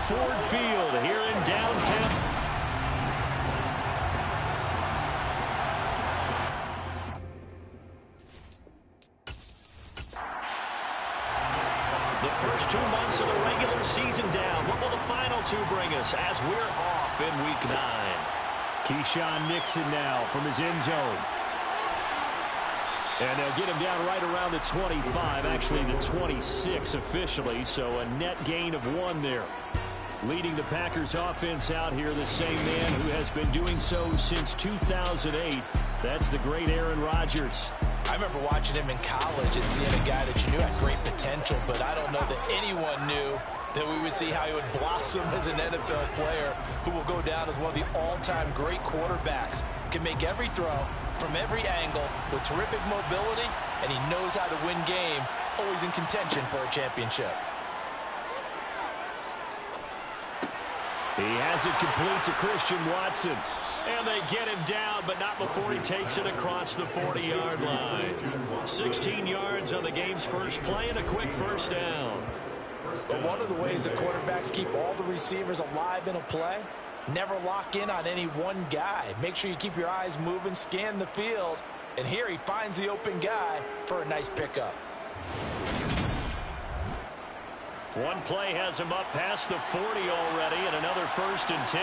Ford Field here in downtown. The first 2 months of the regular season down. What will the final 2 bring us as we're off in Week 9? Keyshawn Nixon now from his end zone. And they'll get him down right around the 25, actually the 26 officially, so a net gain of 1 there. Leading the Packers offense out here, the same man who has been doing so since 2008. That's the great Aaron Rodgers. I remember watching him in college and seeing a guy that you knew had great potential, but I don't know that anyone knew that we would see how he would blossom as an NFL player who will go down as one of the all-time great quarterbacks. Can make every throw from every angle with terrific mobility, and he knows how to win games, always in contention for a championship. He has it complete to Christian Watson. And they get him down, but not before he takes it across the 40-yard line. 16 yards on the game's first play and a quick first down. But one of the ways that quarterbacks keep all the receivers alive in a play, never lock in on any one guy. Make sure you keep your eyes moving, scan the field. And here he finds the open guy for a nice pickup. One play has him up past the 40 already, and another 1st and 10.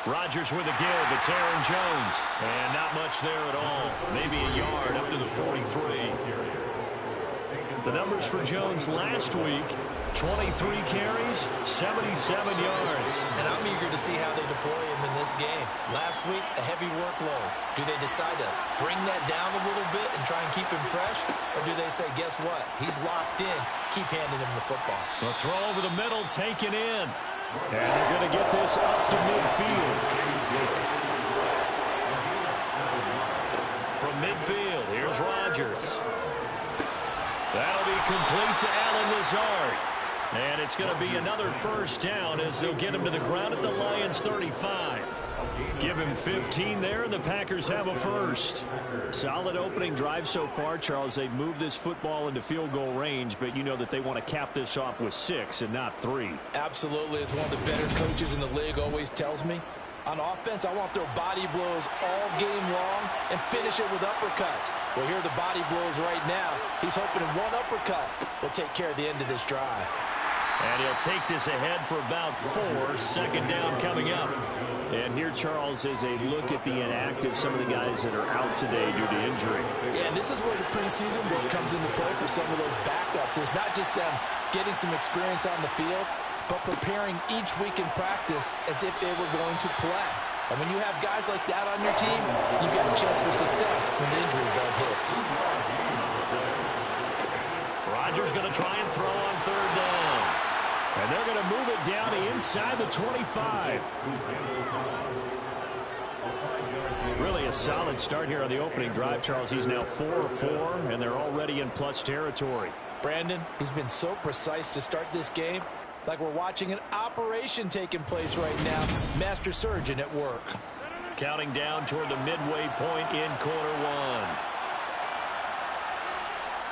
Rodgers with a give. It's Aaron Jones. And not much there at all. Maybe a yard up to the 43. The numbers for Jones last week, 23 carries, 77 yards. And I'm eager to see how they deploy him in this game. Last week, a heavy workload. Do they decide to bring that down a little bit and try and keep him fresh? Or do they say, guess what? He's locked in. Keep handing him the football. The throw over the middle, taken in. And they're going to get this up to midfield. From midfield, here's Rodgers. That'll be complete to Allen Lazard. And it's going to be another first down as they'll get him to the ground at the Lions' 35. Give him 15 there, and the Packers have a first. Solid opening drive so far, Charles. They've moved this football into field goal range, but you know that they want to cap this off with 6 and not 3. Absolutely. As one of the better coaches in the league always tells me, on offense, I want their body blows all game long and finish it with uppercuts. Well, here are the body blows right now. He's hoping one uppercut will take care of the end of this drive. And he'll take this ahead for about 4. 2nd down coming up. And here, Charles, is a look at the inactive, some of the guys that are out today due to injury. Yeah, and this is where the preseason work comes into play for some of those backups. It's not just them getting some experience on the field, but preparing each week in practice as if they were going to play. And when you have guys like that on your team, you've got a chance for success when the injury bug hits. Rodgers going to try and throw on 3rd down. And they're going to move it down inside the 25. Really a solid start here on the opening drive, Charles. He's now 4-4, and they're already in plus territory. Brandon, he's been so precise to start this game, like we're watching an operation taking place right now. Master surgeon at work. Counting down toward the midway point in quarter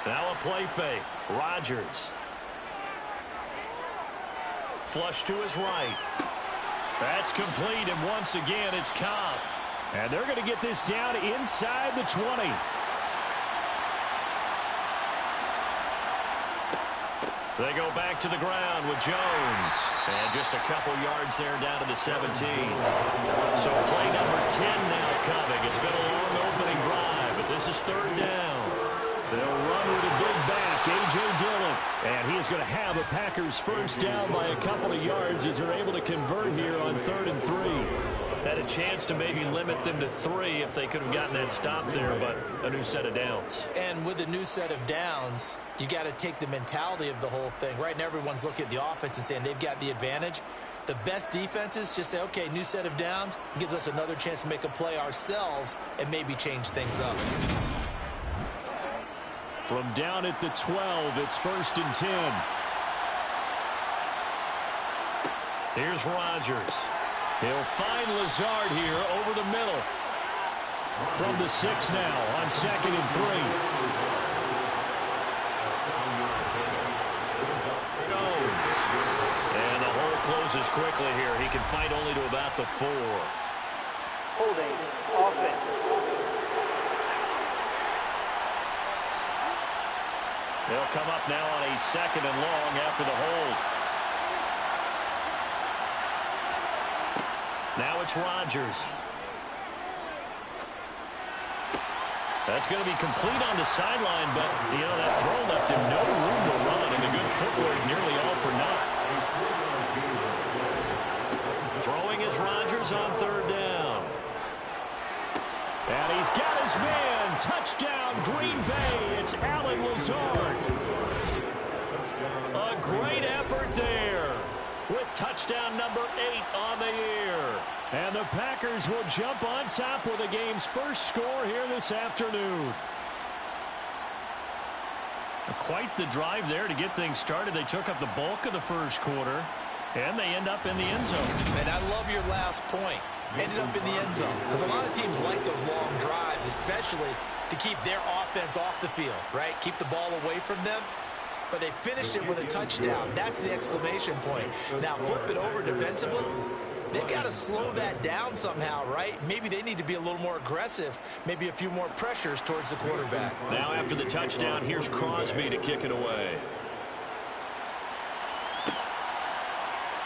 1. Now a play fake. Rodgers. Flush to his right. That's complete, and once again, it's Cobb. And they're going to get this down inside the 20. They go back to the ground with Jones. And just a couple yards there down to the 17. So play number 10 now coming. It's been a long opening drive, but this is 3rd down. They'll run with a big back, A.J. Dillon. And he is going to have a Packers first down by a couple of yards as they're able to convert here on 3rd and 3. Had a chance to maybe limit them to 3 if they could have gotten that stop there, but a new set of downs. And with a new set of downs, you got to take the mentality of the whole thing. Right now, everyone's looking at the offense and saying they've got the advantage. The best defenses just say, okay, new set of downs. It gives us another chance to make a play ourselves and maybe change things up. From down at the 12, it's 1st and 10. Here's Rodgers. He'll find Lazard here over the middle. From the 6 now on 2nd and 3. closes quickly here. He can fight only to about the 4. Holding offense. They'll come up now on a 2nd and long after the hold. Now it's Rodgers. That's going to be complete on the sideline, but, that throw left him no room to run, and the good footwork nearly all for naught. Throwing is Rodgers on 3rd down. And he's got his man. Touchdown, Green Bay. It's Allen Lazard. A great effort there with touchdown number 8 on the year. And the Packers will jump on top with the game's first score here this afternoon. Quite the drive there to get things started. They took up the bulk of the first quarter, and they end up in the end zone. And I love your last point. Ended up in the end zone. Because a lot of teams like those long drives, especially to keep their offense off the field, right? Keep the ball away from them. But they finished it with a touchdown. That's the exclamation point. Now flip it over defensively. They've got to slow that down somehow, right? Maybe they need to be a little more aggressive. Maybe a few more pressures towards the quarterback. Now after the touchdown, here's Crosby to kick it away.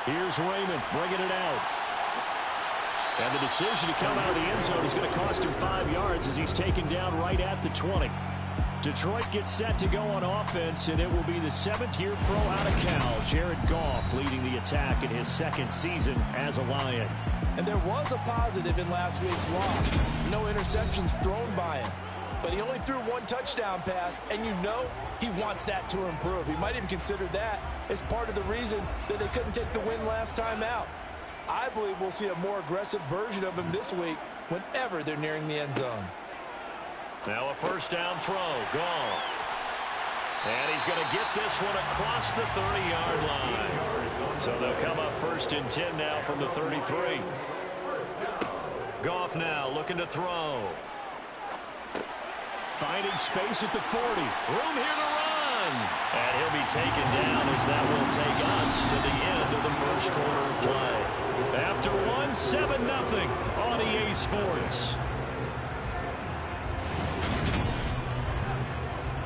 Here's Raymond bringing it out. And the decision to come out of the end zone is going to cost him 5 yards as he's taken down right at the 20. Detroit gets set to go on offense, and it will be the 7th-year pro out of Cal, Jared Goff, leading the attack in his 2nd season as a Lion. And there was a positive in last week's loss. No interceptions thrown by him. But he only threw 1 touchdown pass, and he wants that to improve. He might even consider that as part of the reason that they couldn't take the win last time out. I believe we'll see a more aggressive version of him this week whenever they're nearing the end zone. Now a 1st down throw. Goff. And he's going to get this one across the 30-yard line. So they'll come up 1st and 10 now from the 33. Goff now looking to throw. Finding space at the 40. Room here to run. And he'll be taken down as that will take us to the end of the first quarter of play. After 7-0 on EA Sports.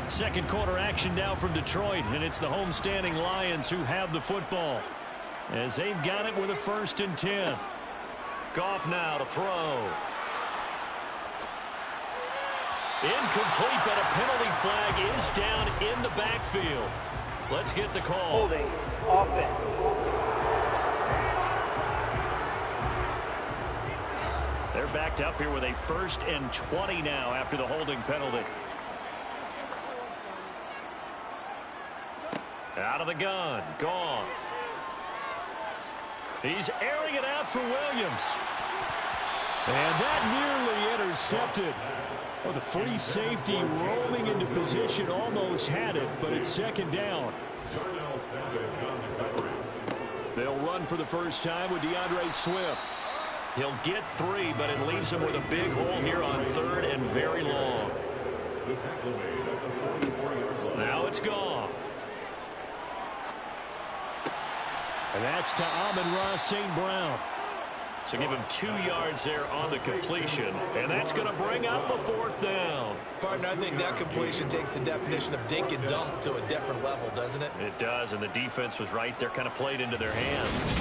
Second quarter action now from Detroit, and it's the homestanding Lions who have the football as they've got it with a 1st and 10. Goff now to throw. Incomplete, but a penalty flag is down in the backfield. Let's get the call. Holding offense. They're backed up here with a 1st and 20 now after the holding penalty. Out of the gun, Goff. He's airing it out for Williams. And that nearly intercepted. Well, the free safety rolling into position almost had it, but it's 2nd down. They'll run for the first time with DeAndre Swift. He'll get 3, but it leaves him with a big hole here on 3rd and very long. Now it's Goff. And that's to Amon-Ra St. Brown. So give him 2 yards there on the completion. And that's going to bring up a 4th down. Partner, I think that completion takes the definition of dink and dunk to a different level, doesn't it? It does, and the defense was right there, kind of played into their hands.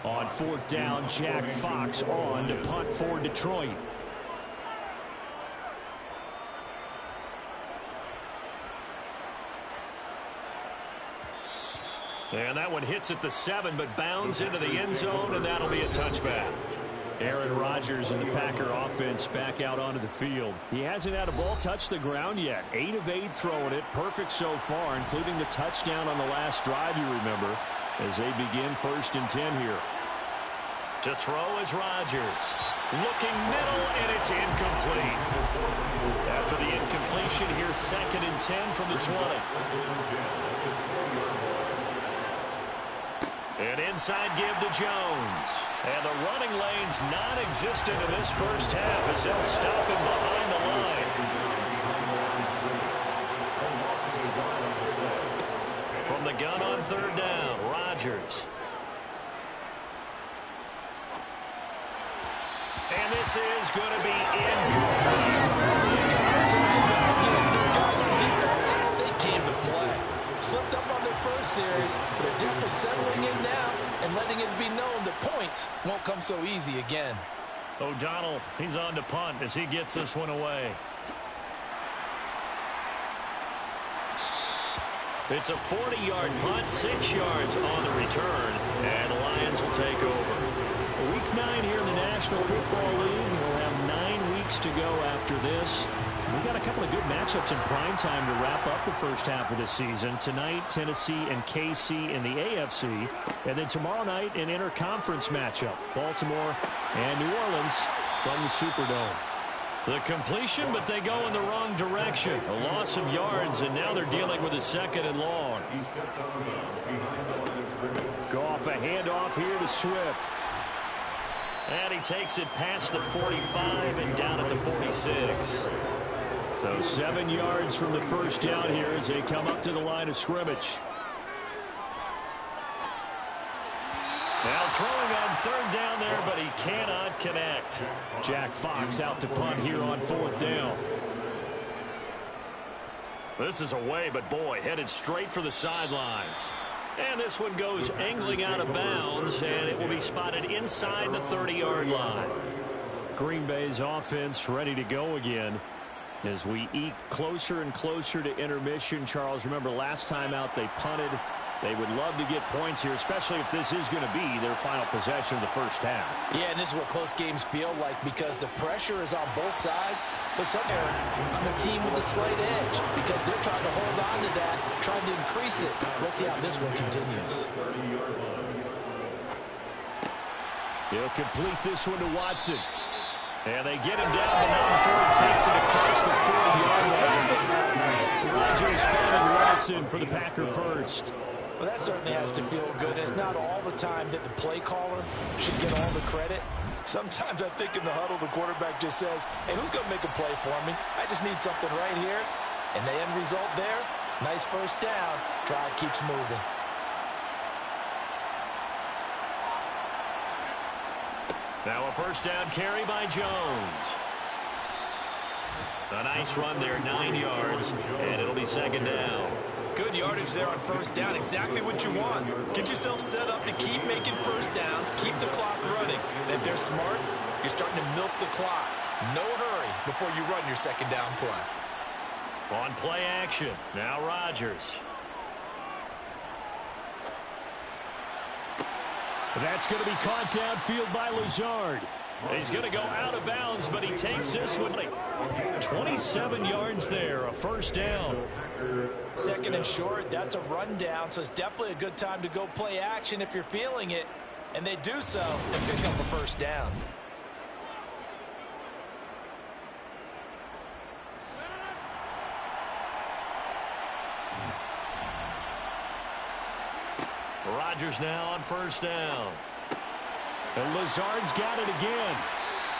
On 4th down, Jack Fox on to punt for Detroit. And that one hits at the 7, but bounds into the end zone, and that'll be a touchback. Aaron Rodgers and the Packer offense back out onto the field. He hasn't had a ball touch the ground yet. 8 of 8 throwing it. Perfect so far, including the touchdown on the last drive, you remember, as they begin 1st and 10 here. To throw is Rodgers. Looking middle, and it's incomplete. After the incompletion, here's 2nd and 10 from the 20. An inside give to Jones. And the running lanes leads non-existent in this first half as they'll stop him behind the line. From the gun on third down, Rodgers. And this is going to be incomplete. These guys on defense, they came to play. Slipped up on their first series, but they're definitely settling in now and letting it be known that points won't come so easy again. O'Donnell, he's on to punt as he gets this one away. It's a 40-yard punt, 6 yards on the return, and the Lions will take over. Week 9 here in the National Football League. We'll have 9 weeks to go after this. We've got a couple of good matchups in prime time to wrap up the first half of this season. Tonight, Tennessee and KC in the AFC. And then tomorrow night, an interconference matchup. Baltimore and New Orleans from the Superdome. The completion, but they go in the wrong direction. A loss of yards, and now they're dealing with a 2nd and long. Goff, a handoff here to Swift. And he takes it past the 45 and down at the 46. So 7 yards from the first down here as they come up to the line of scrimmage. Now throwing on third down there, but he cannot connect. Jack Fox out to punt here on 4th down. This is away, but boy, headed straight for the sidelines. And this one goes angling out of bounds, and it will be spotted inside the 30-yard line. Green Bay's offense ready to go again as we eke closer and closer to intermission. Charles, remember last time out they punted. They would love to get points here, especially if this is going to be their final possession of the first half. Yeah, and this is what close games feel like because the pressure is on both sides, but somewhere on the team with the slight edge because they're trying to hold on to that, trying to increase it. Let's see how this one continues. He'll complete this one to Watson. And they get him down, but now before he takes it across the 4-yard line. Rodgers finding Watson for the Packer first. Well, that certainly has to feel good. It's not all the time that the play caller should get all the credit. Sometimes I think in the huddle, the quarterback just says, hey, who's going to make a play for me? I just need something right here. And the end result there, nice first down. Drive keeps moving. Now a first down carry by Jones. A nice run there, 9 yards, and it'll be 2nd down. Good yardage there on first down, exactly what you want. Get yourself set up to keep making first downs, keep the clock running. And if they're smart, you're starting to milk the clock. No hurry before you run your 2nd down play. On play action, now Rodgers. That's going to be caught downfield by Lazard. He's going to go out of bounds, but he takes this one. 27 yards there, a first down. 2nd and short, that's a rundown, so it's definitely a good time to go play action if you're feeling it. And they do so and pick up a first down. Rodgers now on first down. And Lazard's got it again.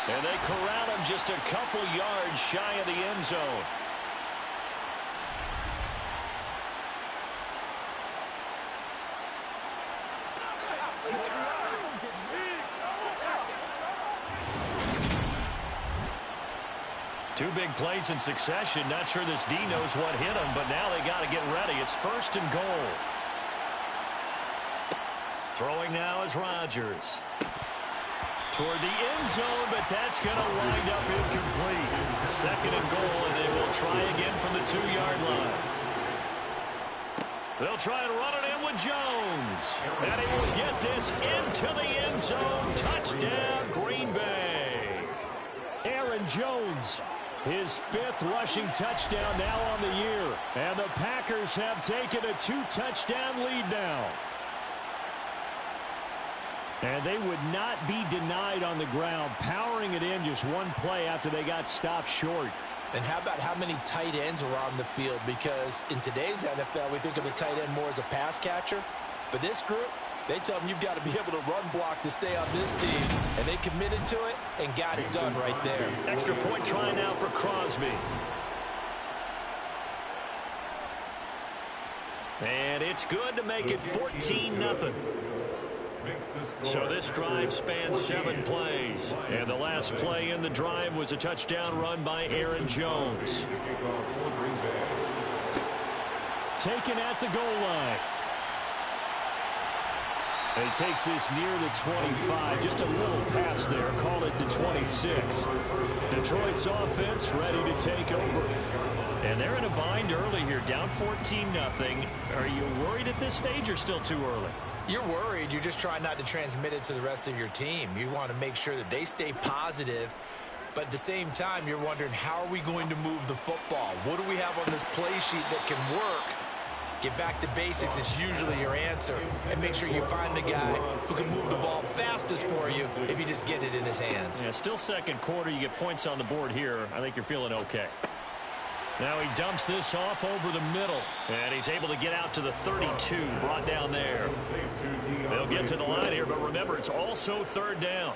And they corral him just a couple yards shy of the end zone. Two big plays in succession. Not sure this D knows what hit him, but now they got to get ready. It's 1st and goal. Throwing now is Rodgers. Toward the end zone, but that's going to wind up incomplete. 2nd and goal, and they will try again from the 2-yard line. They'll try and run it in with Jones. And he will get this into the end zone. Touchdown, Green Bay. Aaron Jones, his 5th rushing touchdown now on the year. And the Packers have taken a 2-touchdown lead now. And they would not be denied on the ground, powering it in just one play after they got stopped short. And how about how many tight ends were on the field? Because in today's NFL, we think of the tight end more as a pass catcher. But this group, They tell them you've got to be able to run block to stay on this team, and they committed to it and got it done right there. Extra point try now for Crosby. And it's good to make it 14-0. So this drive spans 7 plays. And the last play in the drive was a touchdown run by Aaron Jones. Taken at the goal line. And he takes this near the 25. Just a little pass there. Called it the 26. Detroit's offense ready to take over. And they're in a bind early here, down 14-0. Are you worried at this stage or still too early? You're worried. You're just trying not to transmit it to the rest of your team. You want to make sure that they stay positive. But at the same time, you're wondering, how are we going to move the football? What do we have on this play sheet that can work? Get back to basics is usually your answer. And make sure you find the guy who can move the ball fastest for you if you just get it in his hands. Yeah, still second quarter. You get points on the board here. I think you're feeling okay. Now he dumps this off over the middle. And he's able to get out to the 32, brought down there. They'll get to the line here, but remember, it's also third down.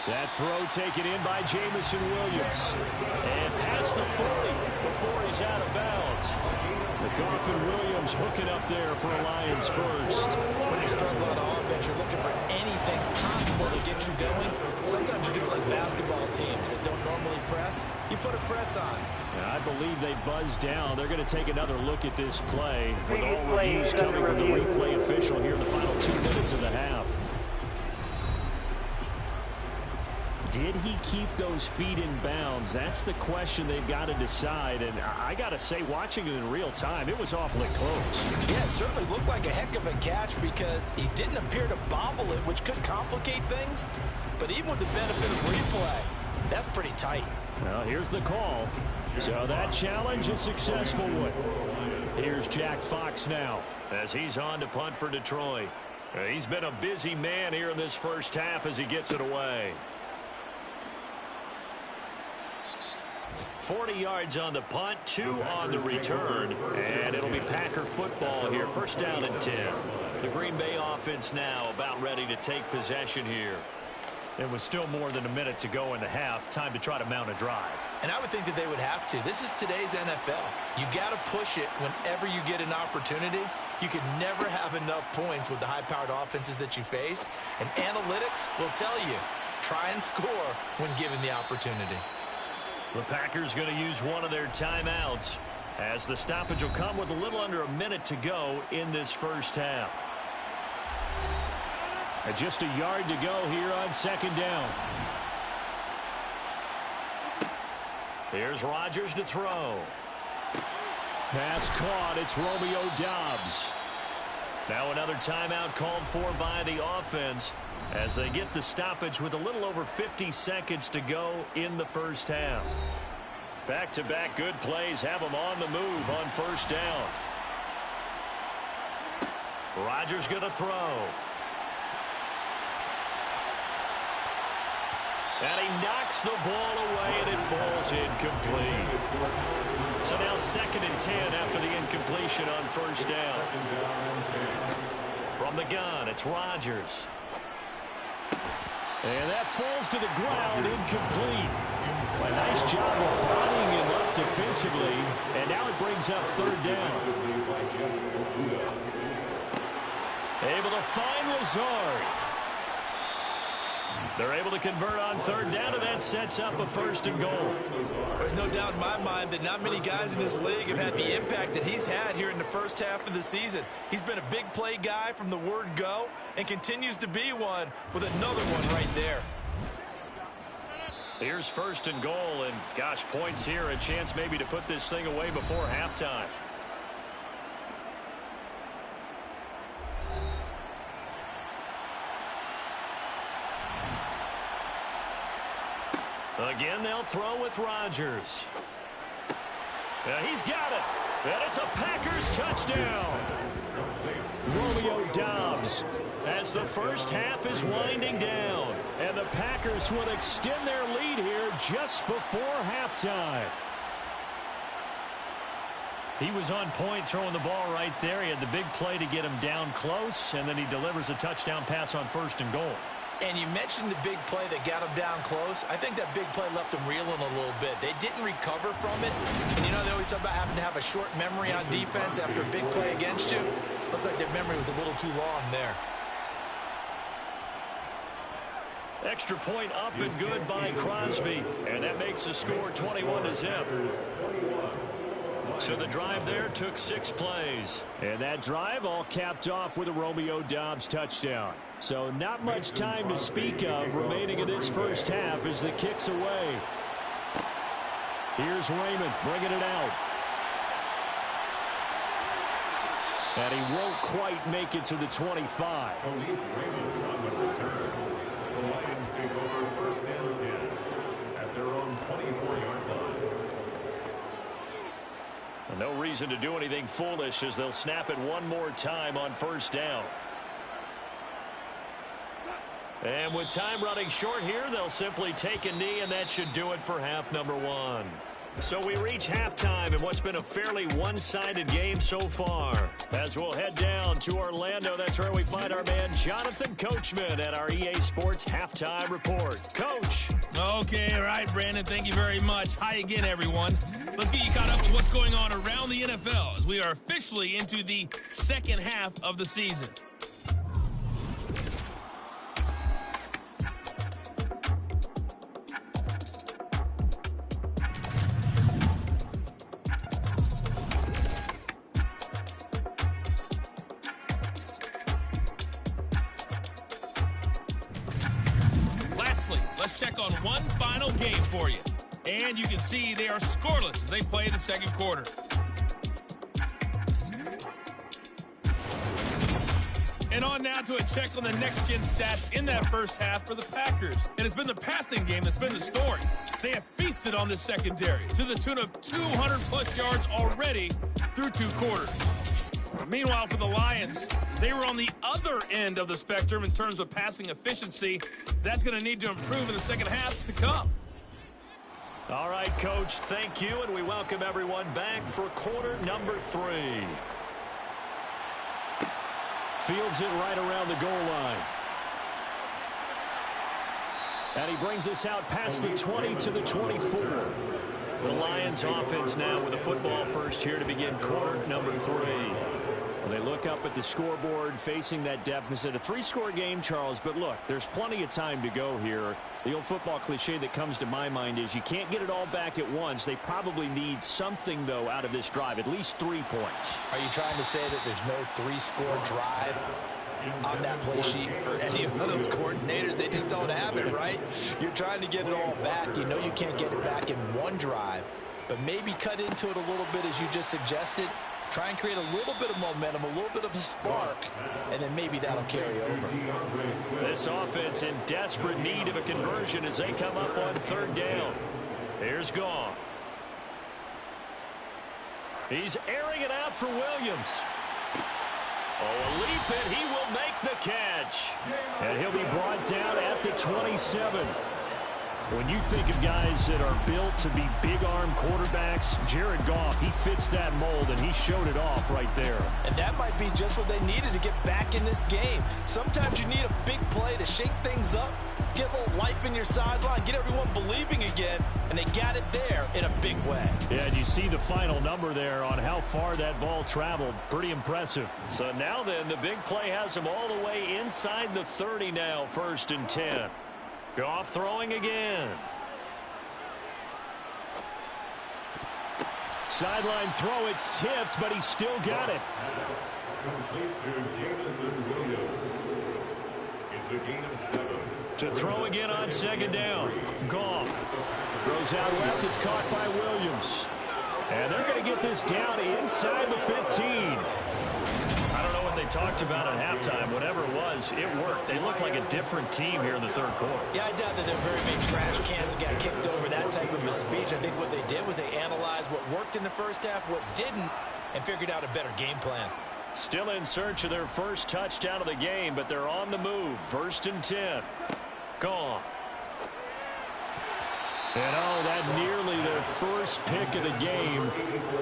That throw taken in by Jamison Williams. And past the 40 before he's out of bounds. McGough and Williams hooking up there for a Lions first. When you struggle on offense, you're looking for anything possible to get you going. Sometimes you do it like basketball teams that don't normally press. You put a press on. I believe they buzzed down. They're going to take another look at this play with all reviews coming from the replay official here in the final 2 minutes of the half. Did he keep those feet in bounds? That's the question they've got to decide. And I got to say, watching it in real time, it was awfully close. Yeah, it certainly looked like a heck of a catch because he didn't appear to bobble it, which could complicate things. But even with the benefit of replay, that's pretty tight. Well, here's the call. So that challenge is successful one. Here's Jack Fox now as he's on to punt for Detroit. He's been a busy man here in this first half as he gets it away. 40 yards on the punt, 2 on the return, and it'll be Packer football here. First down and 10. The Green Bay offense now about ready to take possession here. It was still more than a minute to go in the half. Time to try to mount a drive. And I would think that they would have to. This is today's NFL. You got to push it whenever you get an opportunity. You can never have enough points with the high-powered offenses that you face. And analytics will tell you, try and score when given the opportunity. The Packers going to use one of their timeouts as the stoppage will come with a little under a minute to go in this first half. And just a yard to go here on second down. Here's Rodgers to throw. Pass caught. It's Romeo Doubs. Now another timeout called for by the offense as they get the stoppage with a little over 50 seconds to go in the first half. Back-to-back good plays have them on the move on first down. Rodgers going to throw. And he knocks the ball away, and it falls incomplete. So now 2nd and 10 after the incompletion on first down. From the gun, it's Rodgers. And that falls to the ground, incomplete. A nice job of bodying him up defensively. And now it brings up third down. Able to find Lazard. They're able to convert on third down, and that sets up a 1st and goal. There's no doubt in my mind that not many guys in this league have had the impact that he's had here in the first half of the season. He's been a big play guy from the word go and continues to be one with another one right there. Here's 1st and goal, and gosh, points here, a chance maybe to put this thing away before halftime. Again, they'll throw with Rodgers. He's got it. And it's a Packers touchdown. Romeo Doubs as the first half is winding down. And the Packers will extend their lead here just before halftime. He was on point throwing the ball right there. He had the big play to get him down close, and then he delivers a touchdown pass on 1st and goal. And you mentioned the big play that got him down close. I think that big play left them reeling a little bit. They didn't recover from it. And you know, they always talk about having to have a short memory on defense after a big play against you. Looks like their memory was a little too long there. Extra point up and good by Crosby. And that makes the score 21-0. So the drive there took 6 plays. And that drive all capped off with a Romeo Doubs touchdown. So not much time to speak of remaining in this first half as the kick's away. Here's Raymond bringing it out. And he won't quite make it to the 25. The Lions take over 1st and 10 at their own 24-yard line. No reason to do anything foolish as they'll snap it one more time on 1st down. And with time running short here, they'll simply take a knee, and that should do it for half number 1. So we reach halftime in what's been a fairly one-sided game so far. As we'll head down to Orlando, that's where we find our man Jonathan Coachman at our EA Sports Halftime Report. Coach. Okay, all right, Brandon, thank you very much. Hi again, everyone. Let's get you caught up with what's going on around the NFL as we are officially into the second half of the season. Let's check on one final game for you. And you can see they are scoreless as they play the second quarter. And on now to a check on the next-gen stats in that first half for the Packers. And it's been the passing game that's been the story. They have feasted on this secondary to the tune of 200-plus yards already through 2 quarters. Meanwhile, for the Lions, they were on the other end of the spectrum in terms of passing efficiency. That's going to need to improve in the second half to come. All right, Coach, thank you, and we welcome everyone back for quarter number 3. Fields it right around the goal line. And he brings us out past the 20 to the 24. The Lions offense now with a football first here to begin quarter number 3. They look up at the scoreboard facing that deficit. A 3-score game, Charles, but look, there's plenty of time to go here. The old football cliche that comes to my mind is you can't get it all back at once. They probably need something, though, out of this drive, at least 3 points. Are you trying to say that there's no 3-score drive on that play sheet for any of those coordinators? They just don't have it, right? You're trying to get it all back. You know you can't get it back in one drive, but maybe cut into it a little bit as you just suggested. Try and create a little bit of momentum, a little bit of a spark, and then maybe that'll carry over. This offense in desperate need of a conversion as they come up on 3rd down. Here's Goff. He's airing it out for Williams. Oh, a leap, and he will make the catch. And he'll be brought down at the 27. When you think of guys that are built to be big-arm quarterbacks, Jared Goff, he fits that mold, and he showed it off right there. And that might be just what they needed to get back in this game. Sometimes you need a big play to shake things up, get a little life in your sideline, get everyone believing again, and they got it there in a big way. Yeah, and you see the final number there on how far that ball traveled. Pretty impressive. So now then, the big play has them all the way inside the 30 now, 1st and 10. Goff throwing again. Sideline throw, it's tipped, but he's still got it. Complete to Jameson Williams. It's a gain of 7. To throw again on 2nd down. Goff throws out left. It's caught by Williams. And they're going to get this down inside the 15. I don't know what they talked about at halftime. Whatever it was, it worked. They look like a different team here in the 3rd quarter. Yeah, I doubt that they're very big trash cans that got kicked over, that type of a speech. I think what they did was they analyzed what worked in the first half, what didn't, and figured out a better game plan. Still in search of their first touchdown of the game, but they're on the move. 1st and 10. Gone. And that nearly their first pick of the game,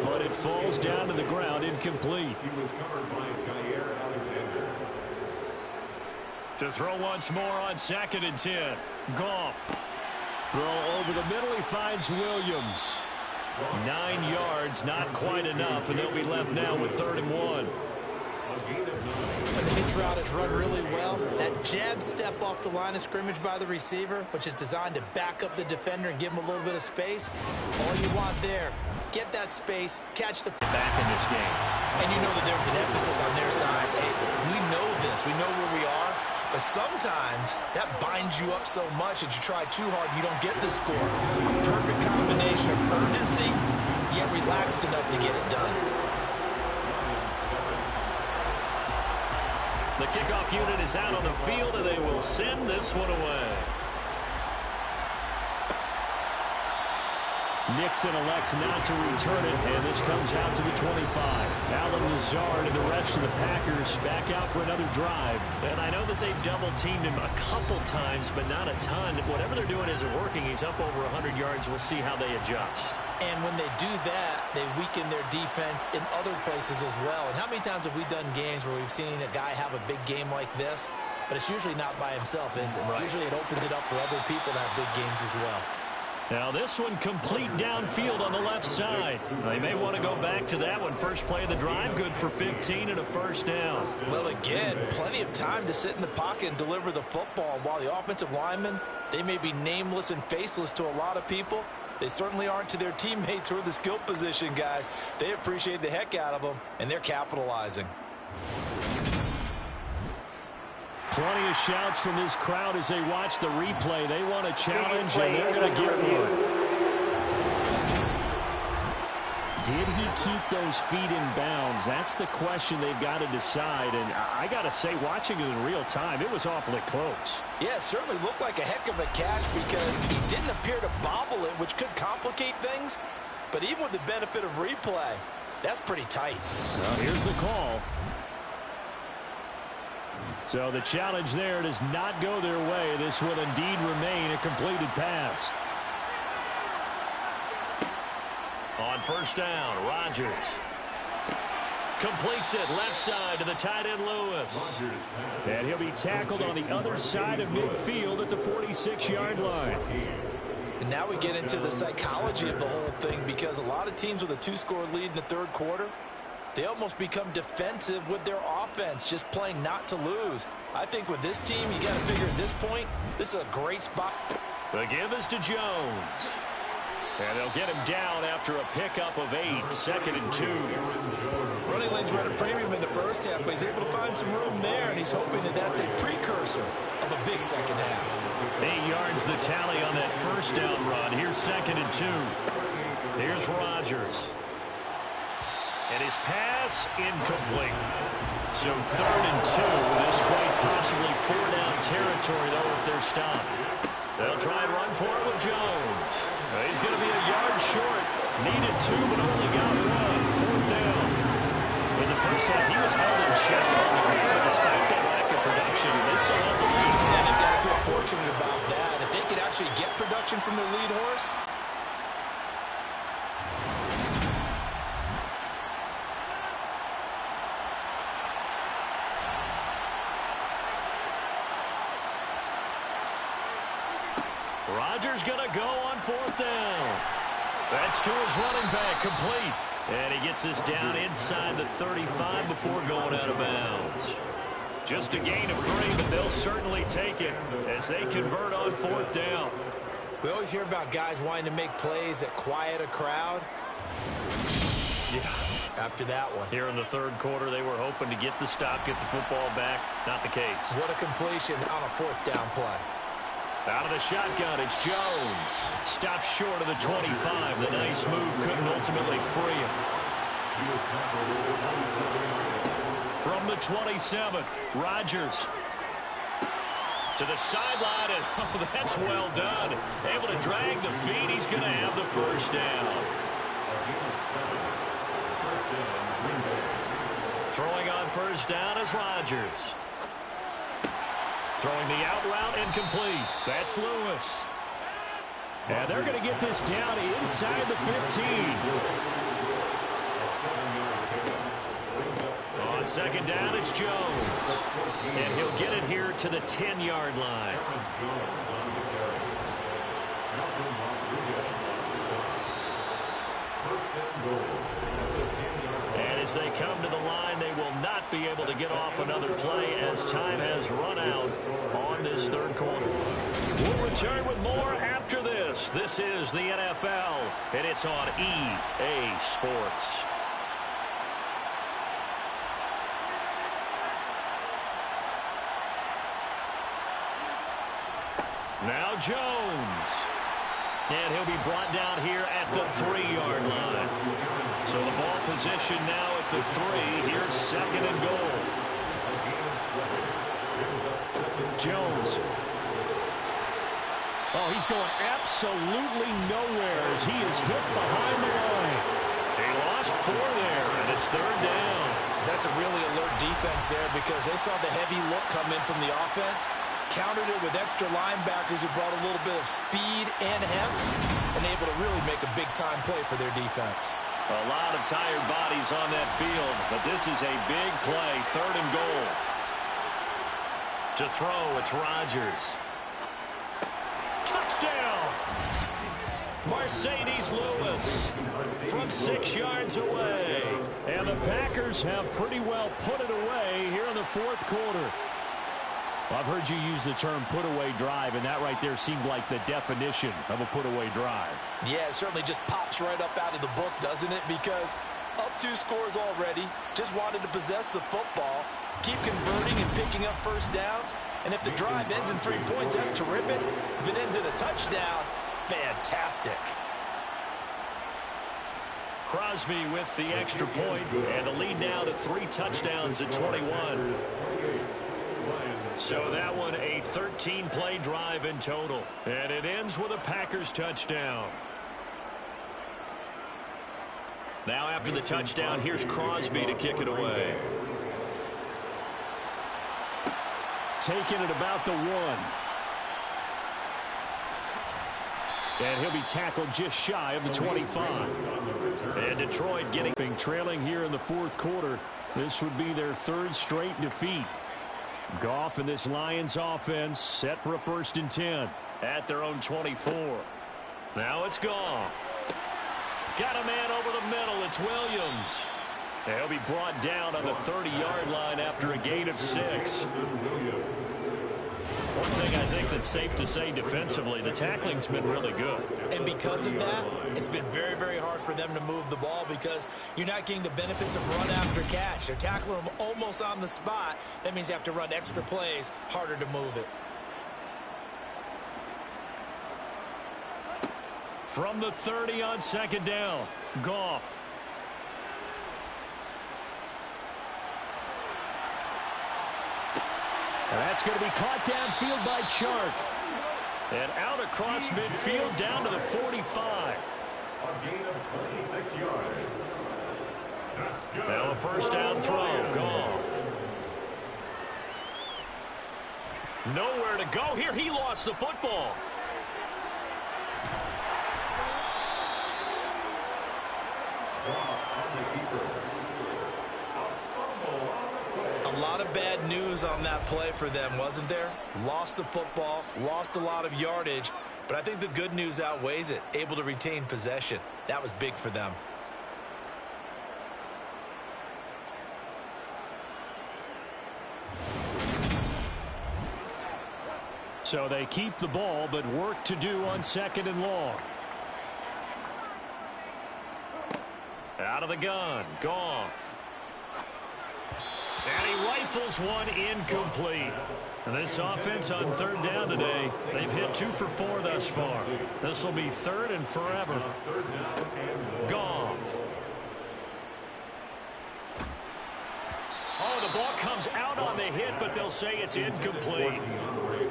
but it falls down to the ground incomplete. He was covered by Jair Alexander. To throw once more on 2nd and 10. Goff. Throw over the middle. He finds Williams. 9 yards, not quite enough, and they'll be left now with 3rd and 1. When the hitch route is run really well, that jab step off the line of scrimmage by the receiver, which is designed to back up the defender and give him a little bit of space, all you want there, get that space, catch the back in this game. And you know that there's an emphasis on their side. Hey, we know this. We know where we are. But sometimes that binds you up so much that you try too hard, you don't get the score. A perfect combination of urgency, yet relaxed enough to get it done. The kickoff unit is out on the field, and they will send this one away. Nixon elects not to return it, and this comes out to the 25. Allen Lazard and the rest of the Packers back out for another drive. And I know that they've double-teamed him a couple times, but not a ton. Whatever they're doing isn't working. He's up over 100 yards. We'll see how they adjust. And when they do that, they weaken their defense in other places as well. And how many times have we done games where we've seen a guy have a big game like this? But it's usually not by himself, is it? Right. Usually it opens it up for other people to have big games as well. Now this one complete downfield on the left side. They may want to go back to that one. First play of the drive, good for 15 and a first down. Well, again, plenty of time to sit in the pocket and deliver the football. While the offensive linemen, they may be nameless and faceless to a lot of people, they certainly aren't to their teammates who are the skill position guys. They appreciate the heck out of them, and they're capitalizing. Plenty of shouts from this crowd as they watch the replay. They want a challenge, and they're going to get one. Did he keep those feet in bounds? That's the question they've got to decide. And I got to say, watching it in real time, it was awfully close. Yeah, it certainly looked like a heck of a catch because he didn't appear to bobble it, which could complicate things. But even with the benefit of replay, that's pretty tight. Well, here's the call. So the challenge there does not go their way. This will indeed remain a completed pass. On first down, Rodgers completes it left side to the tight end Lewis. And he'll be tackled on the other side of midfield at the 46-yard line. And now we get into the psychology of the whole thing because a lot of teams with a 2-score lead in the third quarter, they almost become defensive with their offense, just playing not to lose. I think with this team, you got to figure at this point, this is a great spot. The give is to Jones. And they'll get him down after a pickup of 8, 2nd and 2. Running lanes were at a premium in the first half, but he's able to find some room there, and he's hoping that that's a precursor of a big second half. 8 yards the tally on that first down run. Here's 2nd and 2. Here's Rodgers. And his pass incomplete. So 3rd and 2. This quite possibly 4-down territory, though, if they're stopped. They'll try and run for it with Jones. He's going to be a yard short. Needed 2, but only got 1. 4th down. In the first half, he was held in check on the ground despite that lack of production. They still have the lead. And they've got to feel fortunate about that. If they could actually get production from their lead horse, Rodgers going to go on 4th down. That's to his running back, complete. And he gets this down inside the 35 before going out of bounds. Just a gain of 3, but they'll certainly take it as they convert on 4th down. we always hear about guys wanting to make plays that quiet a crowd. Yeah, after that one. Here in the third quarter, they were hoping to get the stop, get the football back. Not the case. What a completion on a 4th down play. Out of the shotgun, it's Jones. Stops short of the 25. The nice move couldn't ultimately free him. From the 27, Rodgers to the sideline, and oh, that's well done. Able to drag the feet. He's going to have the first down. Throwing on first down is Rodgers. Throwing the out route incomplete. That's Lewis. And they're going to get this down inside the 15. On second down, it's Jones. And he'll get it here to the 10-yard line. And as they come to the line, they will not be able to get off another play as time has run out on this third quarter. We'll return with more after this. This is the NFL, and it's on EA Sports. Now Jones. And he'll be brought down here at the 3-yard line. So the ball position now at the 3. Here's second and goal. Jones. Oh, he's going absolutely nowhere as he is hit behind the line. He lost 4 there, and it's third down. That's a really alert defense there because they saw the heavy look come in from the offense, countered it with extra linebackers who brought a little bit of speed and heft, and able to really make a big-time play for their defense. A lot of tired bodies on that field, but this is a big play, third and goal. To throw, it's Rodgers. Touchdown! Mercedes Lewis from 6 yards away. And the Packers have pretty well put it away here in the fourth quarter. I've heard you use the term put-away drive, and that right there seemed like the definition of a put-away drive. Yeah, it certainly just pops right up out of the book, doesn't it? Because up 2 scores already, just wanted to possess the football, keep converting and picking up first downs. And if the drive ends in 3 points, that's terrific. If it ends in a touchdown, fantastic. Crosby with the extra point, and the lead now to 3 touchdowns at 21. So that one a 13-play drive in total. And it ends with a Packers touchdown. Now after the touchdown, here's Crosby to kick it away. Taking it about the 1. And he'll be tackled just shy of the 25. And Detroit getting trailing here in the fourth quarter. This would be their 3rd straight defeat. Goff and this Lions offense set for a 1st and 10 at their own 24. Now it's Goff. Got a man over the middle. It's Williams. And he'll be brought down on the 30-yard line after a gain of 6. One thing I think that's safe to say defensively, the tackling's been really good. And because of that, it's been very, very hard for them to move the ball because you're not getting the benefits of run after catch. They're tackling them almost on the spot. That means you have to run extra plays, harder to move it. From the 30 on second down, Goff. And that's going to be caught downfield by Chark. And out across midfield down to the 45. A gain of 26 yards. That's good. Now a first down throw. Goff. Nowhere to go here. He lost the football. A lot of bad news on that play for them, wasn't there? Lost the football, lost a lot of yardage, but I think the good news outweighs it. Able to retain possession. That was big for them. So they keep the ball, but work to do on second and long. Out of the gun, Goff. And he rifles one incomplete. And this offense on third down today, they've hit 2 for 4 thus far. This will be 3rd and forever. Goff. Oh, the ball comes out on the hit, but they'll say it's incomplete.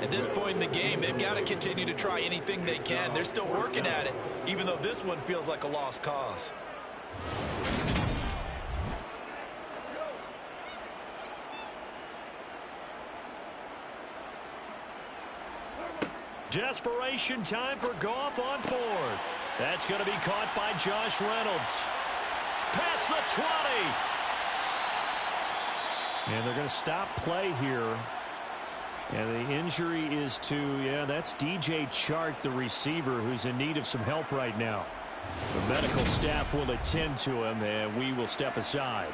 At this point in the game, they've got to continue to try anything they can. They're still working at it, even though this one feels like a lost cause. Desperation time for Goff on fourth. That's going to be caught by Josh Reynolds. Past the 20. And they're going to stop play here. And the injury is to, that's DJ Chark, the receiver, who's in need of some help right now. The medical staff will attend to him, and we will step aside.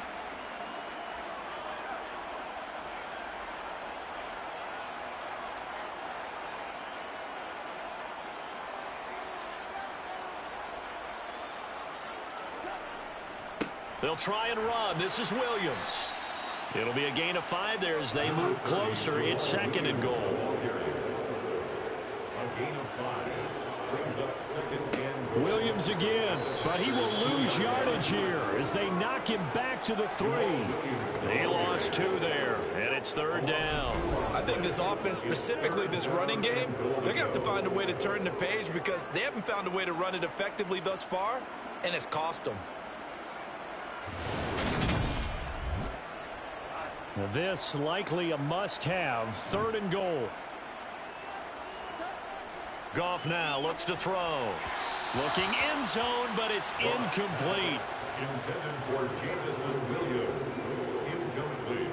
They'll try and run. This is Williams. It'll be a gain of 5 there as they move closer. It's second and goal. A gain of 5 brings up second and goal. Williams again, but he will lose yardage here as they knock him back to the 3. They lost 2 there, and it's third down. I think this offense, specifically this running game, they're going to have to find a way to turn the page because they haven't found a way to run it effectively thus far, and it's cost them. This likely a must-have, third and goal. Goff now looks to throw. Looking end zone, but it's incomplete. Intended for Jameson Williams. Incomplete.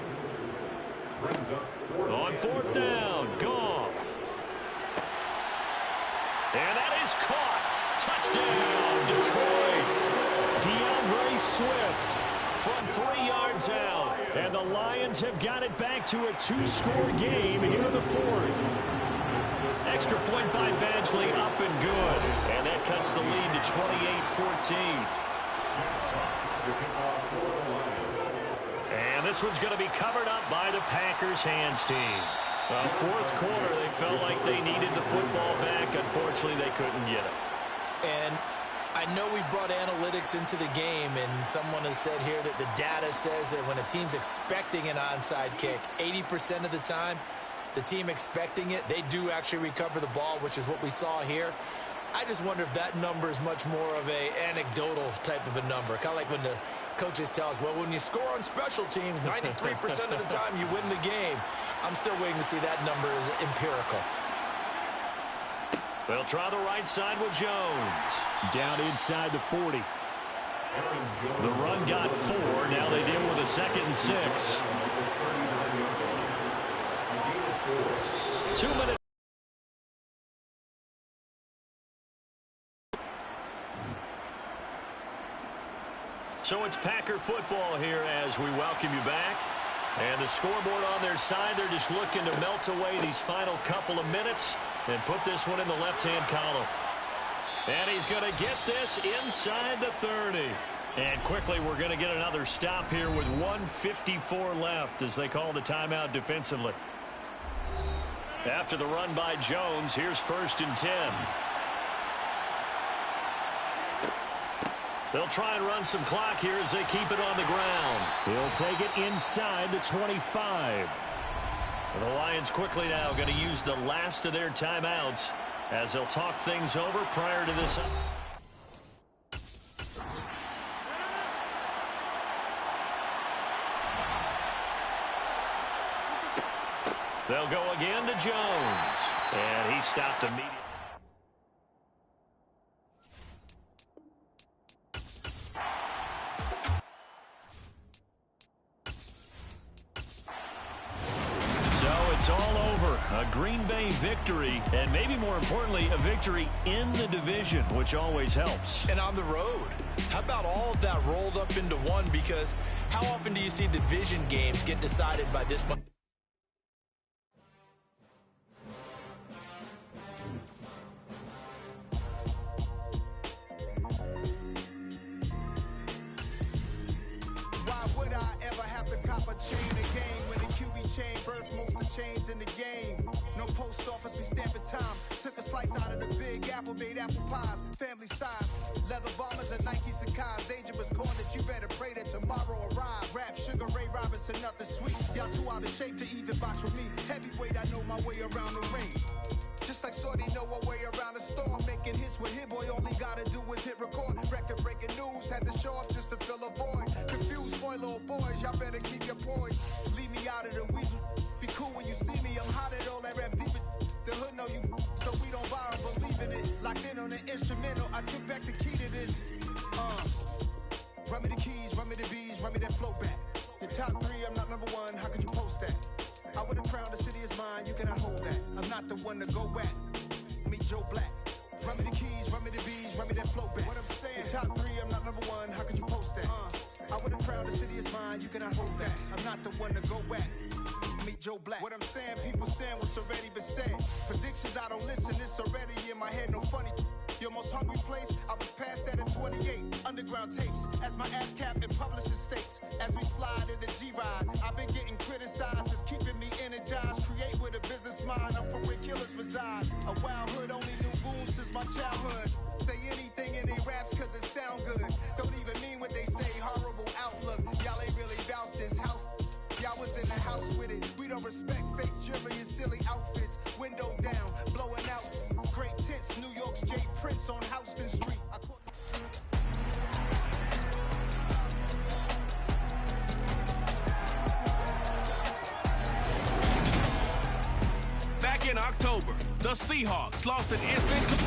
Brings up On fourth down, Goff. And that is caught. Touchdown, Detroit. DeAndre Swift from 3 yards out. And the Lions have got it back to a 2-score game here in the 4th. Extra point by Badgley, up and good. And that cuts the lead to 28-14. And this one's going to be covered up by the Packers hands team. Fourth quarter, they felt like they needed the football back. Unfortunately, they couldn't get it. And I know we brought analytics into the game, and someone has said here that the data says that when a team's expecting an onside kick, 80% of the time, the team expecting it, they do actually recover the ball, which is what we saw here. I just wonder if that number is much more of a anecdotal type of a number. Kind of like when the coaches tell us, well, when you score on special teams, 93% of the time you win the game. I'm still waiting to see that number is empirical. They'll try the right side with Jones. Down inside the 40. The run got 4. Now they deal with a 2nd and 6. 2 minutes. So it's Packer football here as we welcome you back. And the scoreboard on their side, they're just looking to melt away these final couple of minutes and put this one in the left-hand column. And he's going to get this inside the 30. And quickly, we're going to get another stop here with 1:54 left as they call the timeout defensively. After the run by Jones, here's 1st and 10. They'll try and run some clock here as they keep it on the ground. He'll take it inside the 25. The Lions quickly now going to use the last of their timeouts as they'll talk things over prior to this. They'll go again to Jones. And he stopped immediately. It's all over. A Green Bay victory, and maybe more importantly, a victory in the division, which always helps. And on the road. How about all of that rolled up into one? Because how often do you see division games get decided by this much? Why would I ever have to cop a chain again when the QB chain birth most of chains in the game? No post office, we stamping time. Took a slice out of the big apple, made apple pies, family size. Leather bombers and Nike Sacai's. Dangerous corners, you better pray that tomorrow arrive. Rap, Sugar Ray Robinson, nothing sweet. Y'all too out of shape to even box with me. Heavyweight, I know my way around the ring. Just like Shorty know her way around the storm. Making hits with Hit Boy, all he gotta do is hit record. Record breaking news, had to show up just to fill a void. Confused boy, little boys, y'all better keep your poise. Leave me out of the weasel. Be cool when you see me, I'm hot at all that rap deep. The hood know you, so we don't on the instrumental. I took back the key to this. Run me the keys, run me the bees, run me that flow back. Your top 3, I'm not number 1. How could you post that? I would have crowned the city is mine. You cannot hold that. I'm not the one to go back. Meet Joe Black. Run me the keys, run me the bees, run me that flow back. What I'm saying, your top 3, I'm not number 1. How could you post that? I would have crowned the city is mine. You cannot hold that. I'm not the one to go back. Meet Joe Black. What I'm saying, people saying what's already been said. Predictions, I don't listen. It's already in my head. No funny. Your most hungry place, I was past that at 28. Underground tapes, as my ass cap in publishing states. As we slide in the G-Ride, I've been getting criticized. It's keeping me energized. Create with a business mind. I'm from where killers reside. A wild hood, only knew goons since my childhood. Say anything in they raps cause it sound good. Don't even mean what they say. Horrible outlook. Y'all ain't really about this house. Y'all was in the house with it. We don't respect fake jewelry and silly outfits. Window down, blowing out. Great tits, New York's J. Prince on Houston Street. Back in October, the Seahawks lost an instant.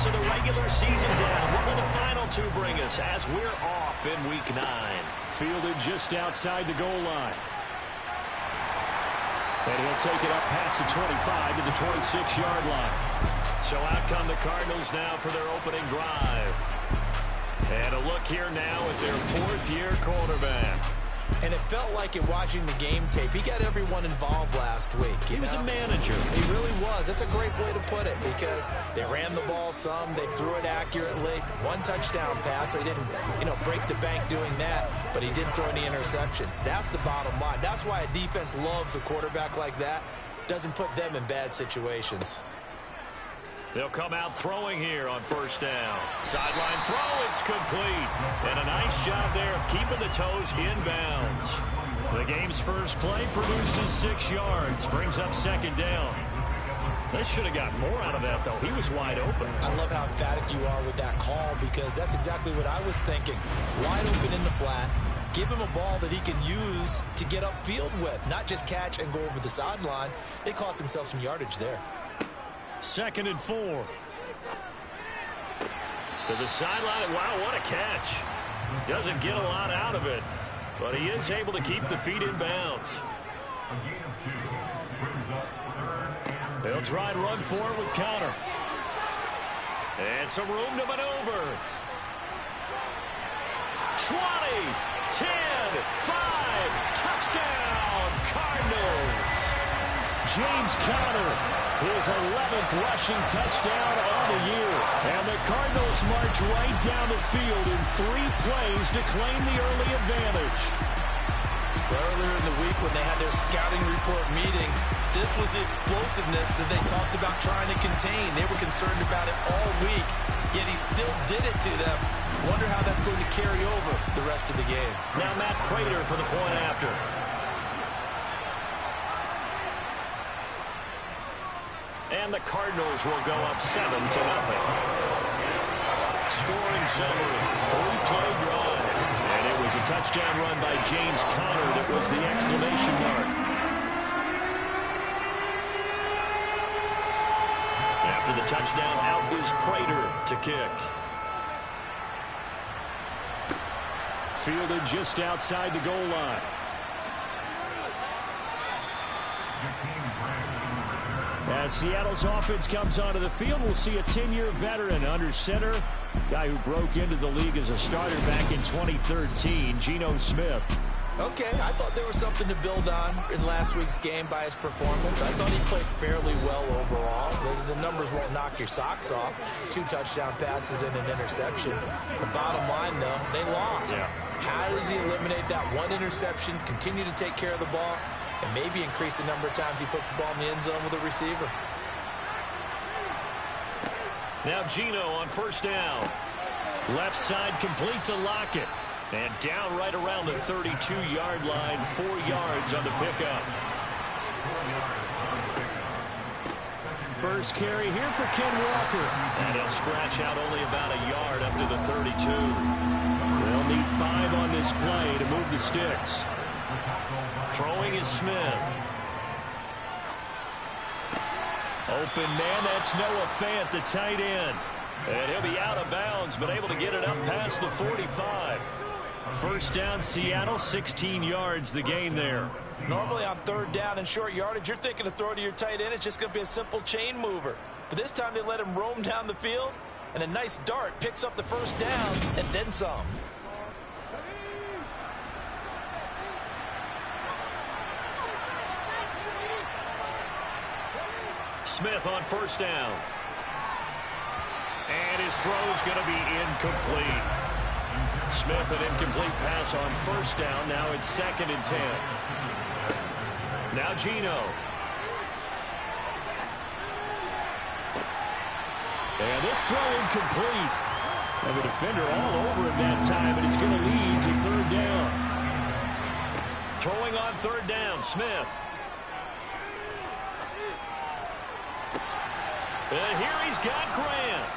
Of the regular season down. What will the final 2 bring us as we're off in week 9? Fielded just outside the goal line. And he'll take it up past the 25 to the 26-yard line. So out come the Cardinals now for their opening drive. And a look here now at their 4th-year quarterback. And it felt like in watching the game tape, he got everyone involved last week. He was a manager. He really was. That's a great way to put it because they ran the ball some, they threw it accurately. 1 touchdown pass, so he didn't, break the bank doing that, but he didn't throw any interceptions. That's the bottom line. That's why a defense loves a quarterback like that. Doesn't put them in bad situations. They'll come out throwing here on 1st down. Sideline throw, it's complete. And a nice job there of keeping the toes inbounds. The game's first play produces 6 yards, brings up 2nd down. They should have got more out of that, though. He was wide open. I love how emphatic you are with that call because that's exactly what I was thinking. Wide open in the flat. Give him a ball that he can use to get upfield with, not just catch and go over the sideline. They cost themselves some yardage there. 2nd and 4. To the sideline. Wow, what a catch. Doesn't get a lot out of it, but he is able to keep the feet in bounds. They'll try and run for it with Connor. And some room to maneuver. 20, 10, 5, touchdown, Cardinals. James Conner, his 11th rushing touchdown on the year. And the Cardinals march right down the field in 3 plays to claim the early advantage. Earlier in the week when they had their scouting report meeting, this was the explosiveness that they talked about trying to contain. They were concerned about it all week, yet he still did it to them. Wonder how that's going to carry over the rest of the game. Now Matt Prater for the point after. And the Cardinals will go up 7-0. Scoring summary, 3-play drive. And it was a touchdown run by James Conner that was the exclamation mark. After the touchdown, out is Prater to kick. Fielded just outside the goal line. As Seattle's offense comes onto the field, we'll see a 10-year veteran under center. Guy who broke into the league as a starter back in 2013, Geno Smith. Okay, I thought there was something to build on in last week's game by his performance. I thought he played fairly well overall. The numbers won't knock your socks off. 2 touchdown passes and an interception. The bottom line, though, they lost. Yeah. How does he eliminate that 1 interception, continue to take care of the ball, and maybe increase the number of times he puts the ball in the end zone with a receiver? Now Geno on 1st down. Left side complete to Lockett. And down right around the 32-yard line, 4 yards on the pickup. First carry here for Ken Walker. And he'll scratch out only about a yard up to the 32. They'll need 5 on this this play to move the sticks. Throwing is Smith. Open man, that's Noah Fant, the tight end. And he'll be out of bounds, but able to get it up past the 45. First down, Seattle, 16 yards the gain there. Normally on third down and short yardage, you're thinking to throw to your tight end. It's just going to be a simple chain mover. But this time they let him roam down the field, and a nice dart picks up the first down and then some. Smith on first down. And his throw's going to be incomplete. Smith, an incomplete pass on first down. Now it's 2nd and 10. Now Geno. And this throw incomplete. Have a defender all over him that time, and it's going to lead to 3rd down. Throwing on 3rd down, Smith. And here he's got Grant.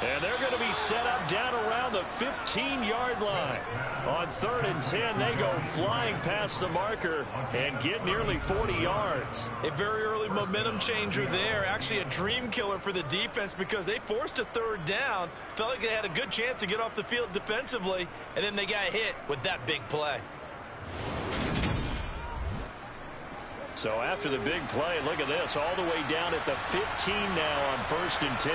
And they're going to be set up down around the 15-yard line. On 3rd and 10, they go flying past the marker and get nearly 40 yards. A very early momentum changer there. Actually a dream killer for the defense because they forced a 3rd down. Felt like they had a good chance to get off the field defensively, and then they got hit with that big play. So after the big play, look at this, all the way down at the 15 now on 1st and 10.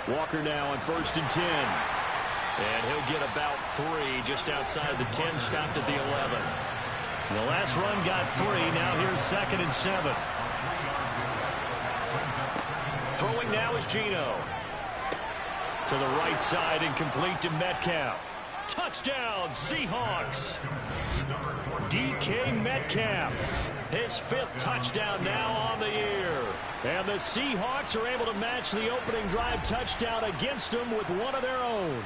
Walker now on 1st and 10. And he'll get about 3 just outside the 10, stopped at the 11. The last run got 3, now here's 2nd and 7. Throwing now is Geno. To the right side and complete to Metcalf. Touchdown, Seahawks. DK Metcalf, his 5th touchdown now on the year. And the Seahawks are able to match the opening drive touchdown against them with one of their own.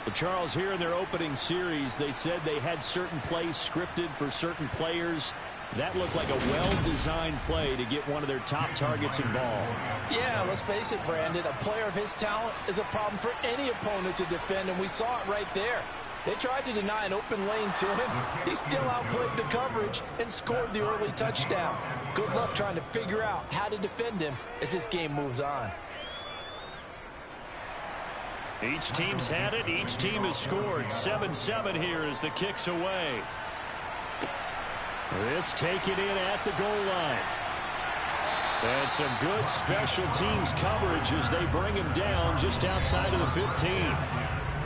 Well, Charles, here in their opening series, they said they had certain plays scripted for certain players. That looked like a well-designed play to get one of their top targets involved. Yeah, let's face it, Brandon. A player of his talent is a problem for any opponent to defend, and we saw it right there. They tried to deny an open lane to him. He still outplayed the coverage and scored the early touchdown. Good luck trying to figure out how to defend him as this game moves on. Each team's had it. Each team has scored. 7-7 here as the kick's away. This taken in at the goal line. And some good special teams coverage as they bring him down just outside of the 15.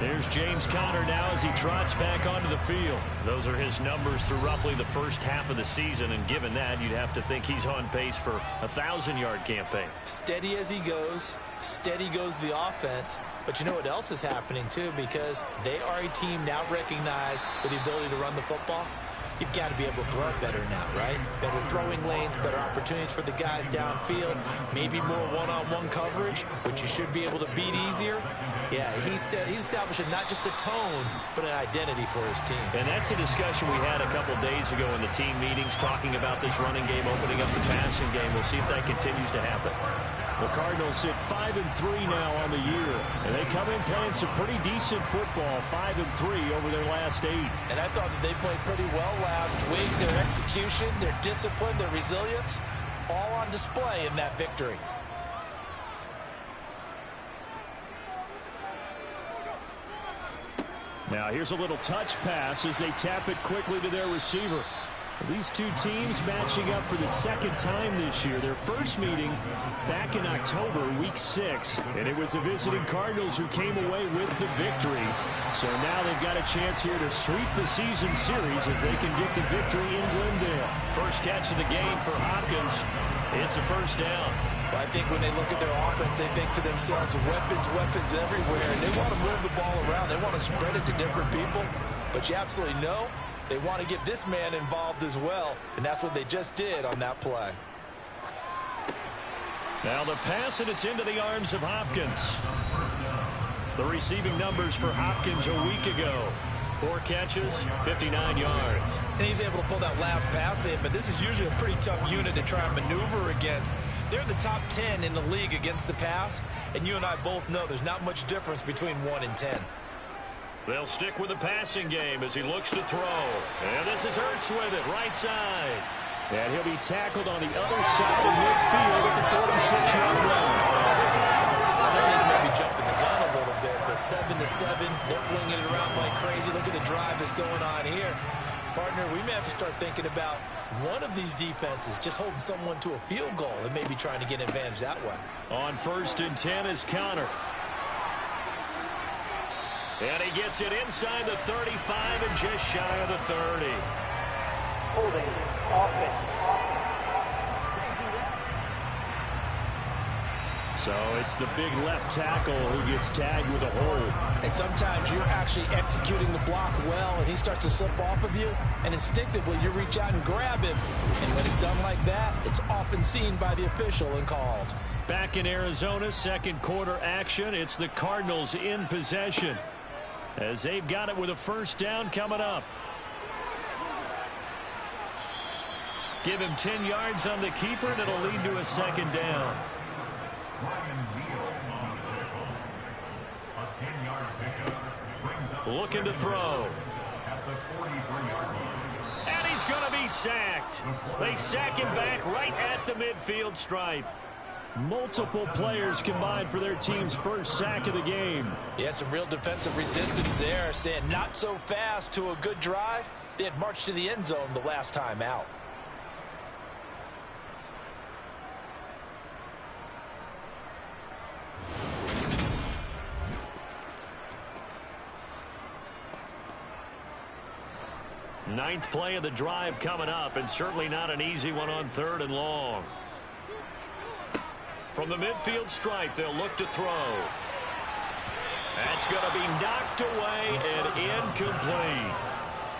There's James Conner now as he trots back onto the field. Those are his numbers through roughly the first half of the season, and given that, you'd have to think he's on pace for a 1,000-yard campaign. Steady as he goes. Steady goes the offense. But you know what else is happening, too, because they are a team now recognized with the ability to run the football. You've got to be able to throw it better now, right? Better throwing lanes, better opportunities for the guys downfield, maybe more one-on-one coverage, which you should be able to beat easier. Yeah, he's establishing not just a tone, but an identity for his team. And that's a discussion we had a couple days ago in the team meetings, talking about this running game, opening up the passing game. We'll see if that continues to happen. The Cardinals sit 5-3 now on the year, and they come in playing some pretty decent football, 5-3 over their last 8. And I thought that they played pretty well last week. Their execution, their discipline, their resilience, all on display in that victory. Now here's a little touch pass as they tap it quickly to their receiver. These two teams matching up for the 2nd time this year. Their first meeting back in October, week 6. And it was the visiting Cardinals who came away with the victory. So now they've got a chance here to sweep the season series if they can get the victory in Glendale. First catch of the game for Hopkins. It's a first down. Well, I think when they look at their offense, they think to themselves, weapons everywhere. And they want to move the ball around. They want to spread it to different people. But you absolutely know they want to get this man involved as well, and that's what they just did on that play. Now the pass, and it's into the arms of Hopkins. The receiving numbers for Hopkins a week ago: 4 catches, 59 yards. And he's able to pull that last pass in, but this is usually a pretty tough unit to try and maneuver against. They're in the top 10 in the league against the pass, and you and I both know there's not much difference between 1 and 10. They'll stick with the passing game as he looks to throw. And this is Ertz with it, right side. And he'll be tackled on the other side of midfield at the 46-yard line. I know he's maybe jumping the gun a little bit, but 7-7, they're flinging it around like crazy. Look at the drive that's going on here. Partner, we may have to start thinking about one of these defenses just holding someone to a field goal and maybe trying to get an advantage that way. On 1st and 10 is Connor. And he gets it inside the 35 and just shy of the 30. Holding offense. So it's the big left tackle who gets tagged with a hold. And sometimes you're actually executing the block well, and he starts to slip off of you, and instinctively you reach out and grab him. And when it's done like that, it's often seen by the official and called. Back in Arizona, second quarter action. It's the Cardinals in possession, as they've got it with a 1st down coming up. Give him 10 yards on the keeper, and it'll lead to a 2nd down. Looking to throw. And he's going to be sacked. They sack him back right at the midfield stripe. Multiple players combined for their team's 1st sack of the game. Yeah, some real defensive resistance there, saying not so fast to a good drive. They had marched to the end zone the last time out. Ninth play of the drive coming up, and certainly not an easy one on 3rd and long. From the midfield stripe, they'll look to throw. That's going to be knocked away and incomplete.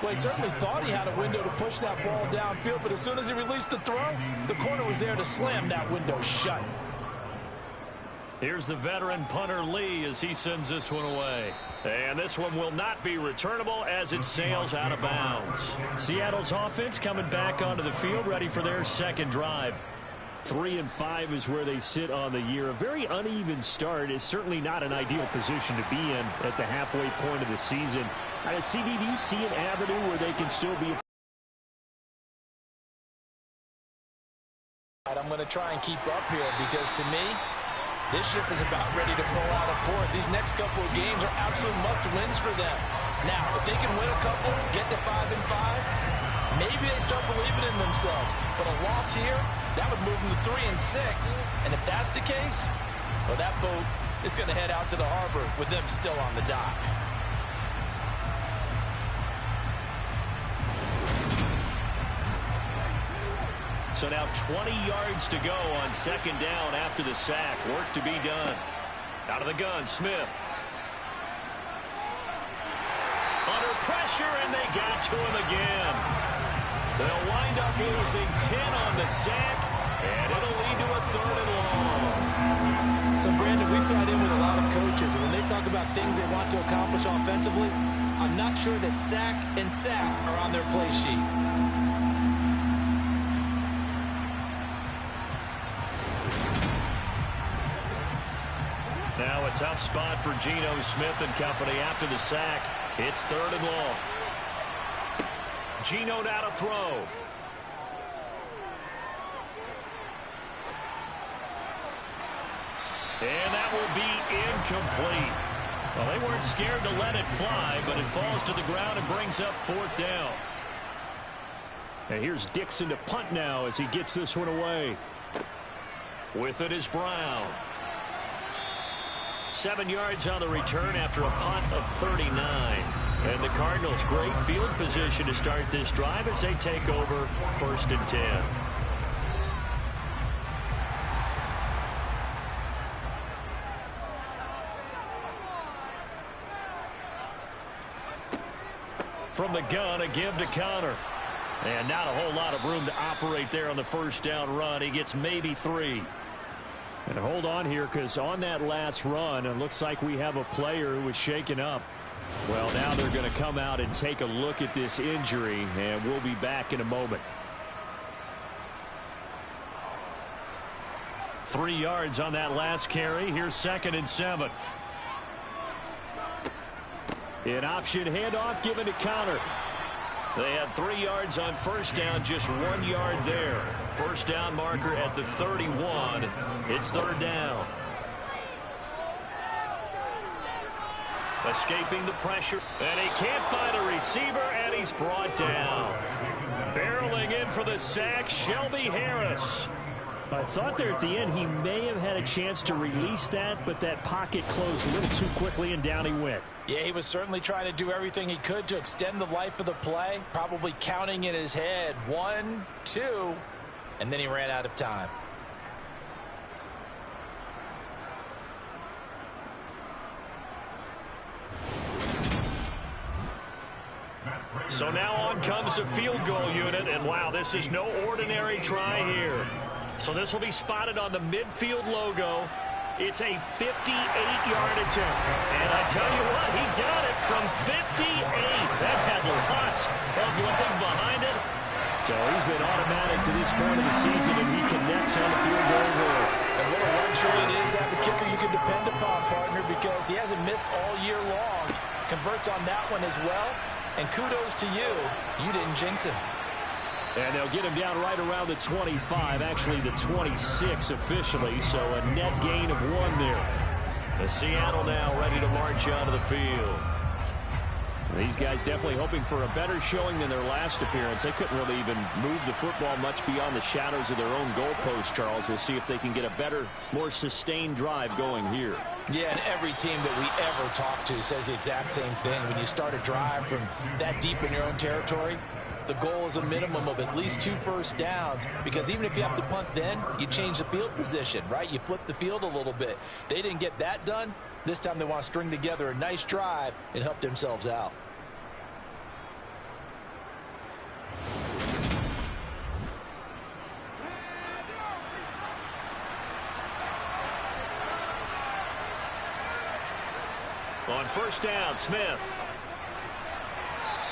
Well, he certainly thought he had a window to push that ball downfield, but as soon as he released the throw, the corner was there to slam that window shut. Here's the veteran punter Lee as he sends this one away. And this one will not be returnable as it sails out of bounds. Seattle's offense coming back onto the field, ready for their 2nd drive. 3-5 is where they sit on the year. A very uneven start is certainly not an ideal position to be in at the halfway point of the season. CD, do you see an avenue where they can still be? I'm going to try and keep up here because, to me, this ship is about ready to pull out of port. These next couple of games are absolute must-wins for them. Now, if they can win a couple, get to 5-5, maybe they start believing in themselves. But a loss here, that would move them to 3-6. And if that's the case, well, that boat is going to head out to the harbor with them still on the dock. So now 20 yards to go on 2nd down after the sack. Work to be done. Out of the gun, Smith. Under pressure, and they got to him again. They'll wind up losing 10 on the sack, and it'll lead to a 3rd and long. So, Brandon, we sat in with a lot of coaches, and when they talk about things they want to accomplish offensively, I'm not sure that sack and sack are on their play sheet. Now a tough spot for Geno Smith and company after the sack. It's 3rd and long. Geno now to throw. And that will be incomplete. Well, they weren't scared to let it fly, but it falls to the ground and brings up 4th down. And here's Dixon to punt now as he gets this one away. With it is Brown. 7 yards on the return after a punt of 39. And the Cardinals, great field position to start this drive as they take over 1st and 10. From the gun, a give to Connor. And not a whole lot of room to operate there on the 1st down run. He gets maybe 3. And hold on here, because on that last run, it looks like we have a player who was shaken up. Well, now they're going to come out and take a look at this injury, and we'll be back in a moment. 3 yards on that last carry. Here's 2nd and 7. An option handoff given to Connor. They had 3 yards on first down, just 1 yard there. First down marker at the 31. It's 3rd down. Escaping the pressure, and he can't find a receiver, and he's brought down. Barreling in for the sack, Shelby Harris. I thought there at the end he may have had a chance to release that, but that pocket closed a little too quickly, and down he went. Yeah, he was certainly trying to do everything he could to extend the life of the play, probably counting in his head 1, 2, and then he ran out of time. So now on comes the field goal unit, and wow, this is no ordinary try here. So this will be spotted on the midfield logo. It's a 58-yard attempt. And I tell you what, he got it from 58. That had lots of leg behind it. So he's been automatic to this point of the season, and he connects on the field goal there. And what a luxury it is to have a kicker you can depend upon, partner, because he hasn't missed all year long. Converts on that one as well. And kudos to you. You didn't jinx him. And they'll get him down right around the 25, actually the 26 officially, so a net gain of 1 there. The Seattle now ready to march onto the field. These guys definitely hoping for a better showing than their last appearance. They couldn't really even move the football much beyond the shadows of their own goalpost, Charles. We'll see if they can get a better, more sustained drive going here. Yeah, and every team that we ever talk to says the exact same thing. When you start a drive from that deep in your own territory, the goal is a minimum of at least 2 first downs, because even if you have to punt then, you change the field position, right? You flip the field a little bit. They didn't get that done. This time they want to string together a nice drive and help themselves out. On first down, Smith.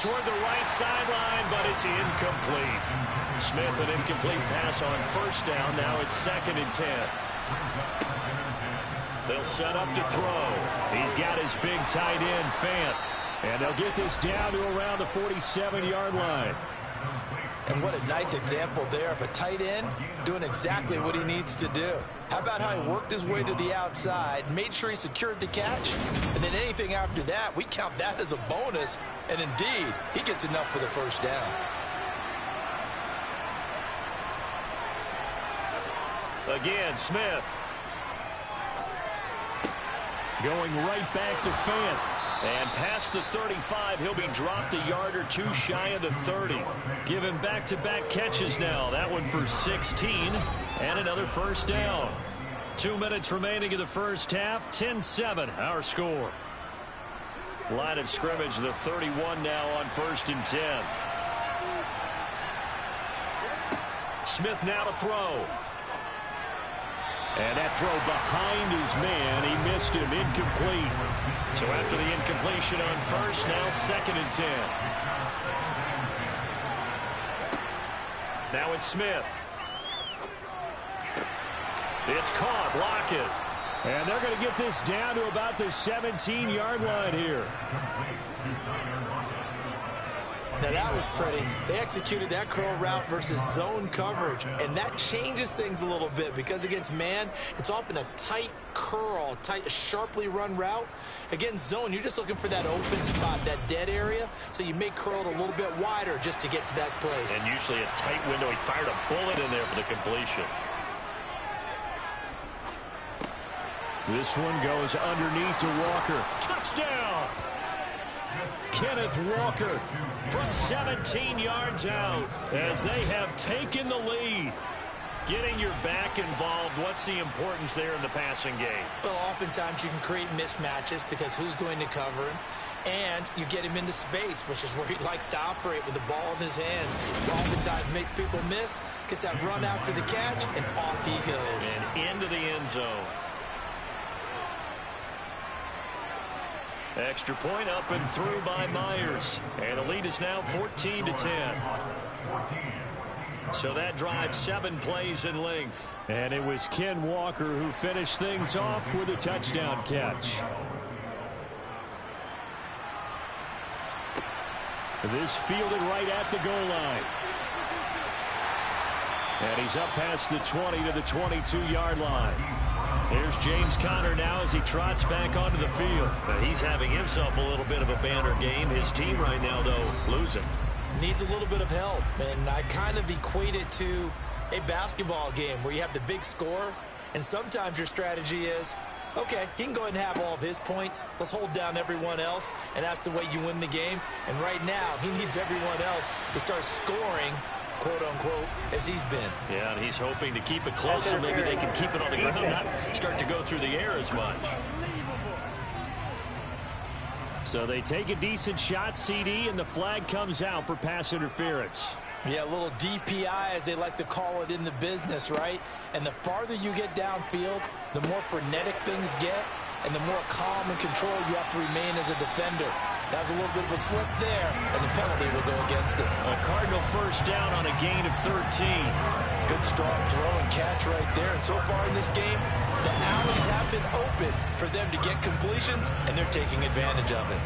Toward the right sideline, but it's incomplete. Smith, an incomplete pass on first down. Now it's 2nd and 10. They'll set up to throw. He's got his big tight end, Fant. And they'll get this down to around the 47-yard line. And what a nice example there of a tight end doing exactly what he needs to do. How about how he worked his way to the outside, made sure he secured the catch, and then anything after that, we count that as a bonus. And indeed, he gets enough for the first down. Again, Smith. Going right back to Fant. And past the 35, he'll be dropped a yard or 2 shy of the 30. Given back-to-back catches now. That one for 16 and another first down. 2 minutes remaining in the first half. 10-7 our score. Line of scrimmage, the 31 now on 1st and 10. Smith now to throw. And that throw behind his man. He missed him. Incomplete. So after the incompletion on first, now 2nd and 10. Now it's Smith. It's caught. Lockett. And they're going to get this down to about the 17-yard line here. Now that was pretty. They executed that curl route versus zone coverage, and that changes things a little bit because against man, it's often a tight curl, tight, sharply run route. Against zone, you're just looking for that open spot, that dead area, so you may curl it a little bit wider just to get to that place. And usually a tight window. He fired a bullet in there for the completion. This one goes underneath to Walker. Touchdown! Kenneth Walker from 17 yards out as they have taken the lead. Getting your back involved, what's the importance there in the passing game? Well, oftentimes you can create mismatches because who's going to cover him? And you get him into space, which is where he likes to operate with the ball in his hands. Oftentimes makes people miss, gets that run after the catch, and off he goes. And into the end zone. Extra point up and through by Myers. And the lead is now 14-10. So that drive 7 plays in length. And it was Ken Walker who finished things off with a touchdown catch. This fielded right at the goal line. And he's up past the 20 to the 22-yard line. Here's James Conner now as he trots back onto the field. He's having himself a little bit of a banner game. His team right now, though, losing. Needs a little bit of help, and I kind of equate it to a basketball game where you have the big score, and sometimes your strategy is, okay, he can go ahead and have all of his points. Let's hold down everyone else, and that's the way you win the game. And right now, he needs everyone else to start scoring, quote-unquote, as he's been. Yeah, and he's hoping to keep it close so maybe they can keep it on the ground, not start to go through the air as much. So they take a decent shot, CD, and the flag comes out for pass interference. Yeah, a little DPI, as they like to call it in the business, right? And the farther you get downfield, the more frenetic things get, and the more calm and control you have to remain as a defender. That was a little bit of a slip there, and the penalty will go against it. A Cardinal first down on a gain of 13. Good, strong throw and catch right there. And so far in this game, the alleys have been open for them to get completions, and they're taking advantage of it.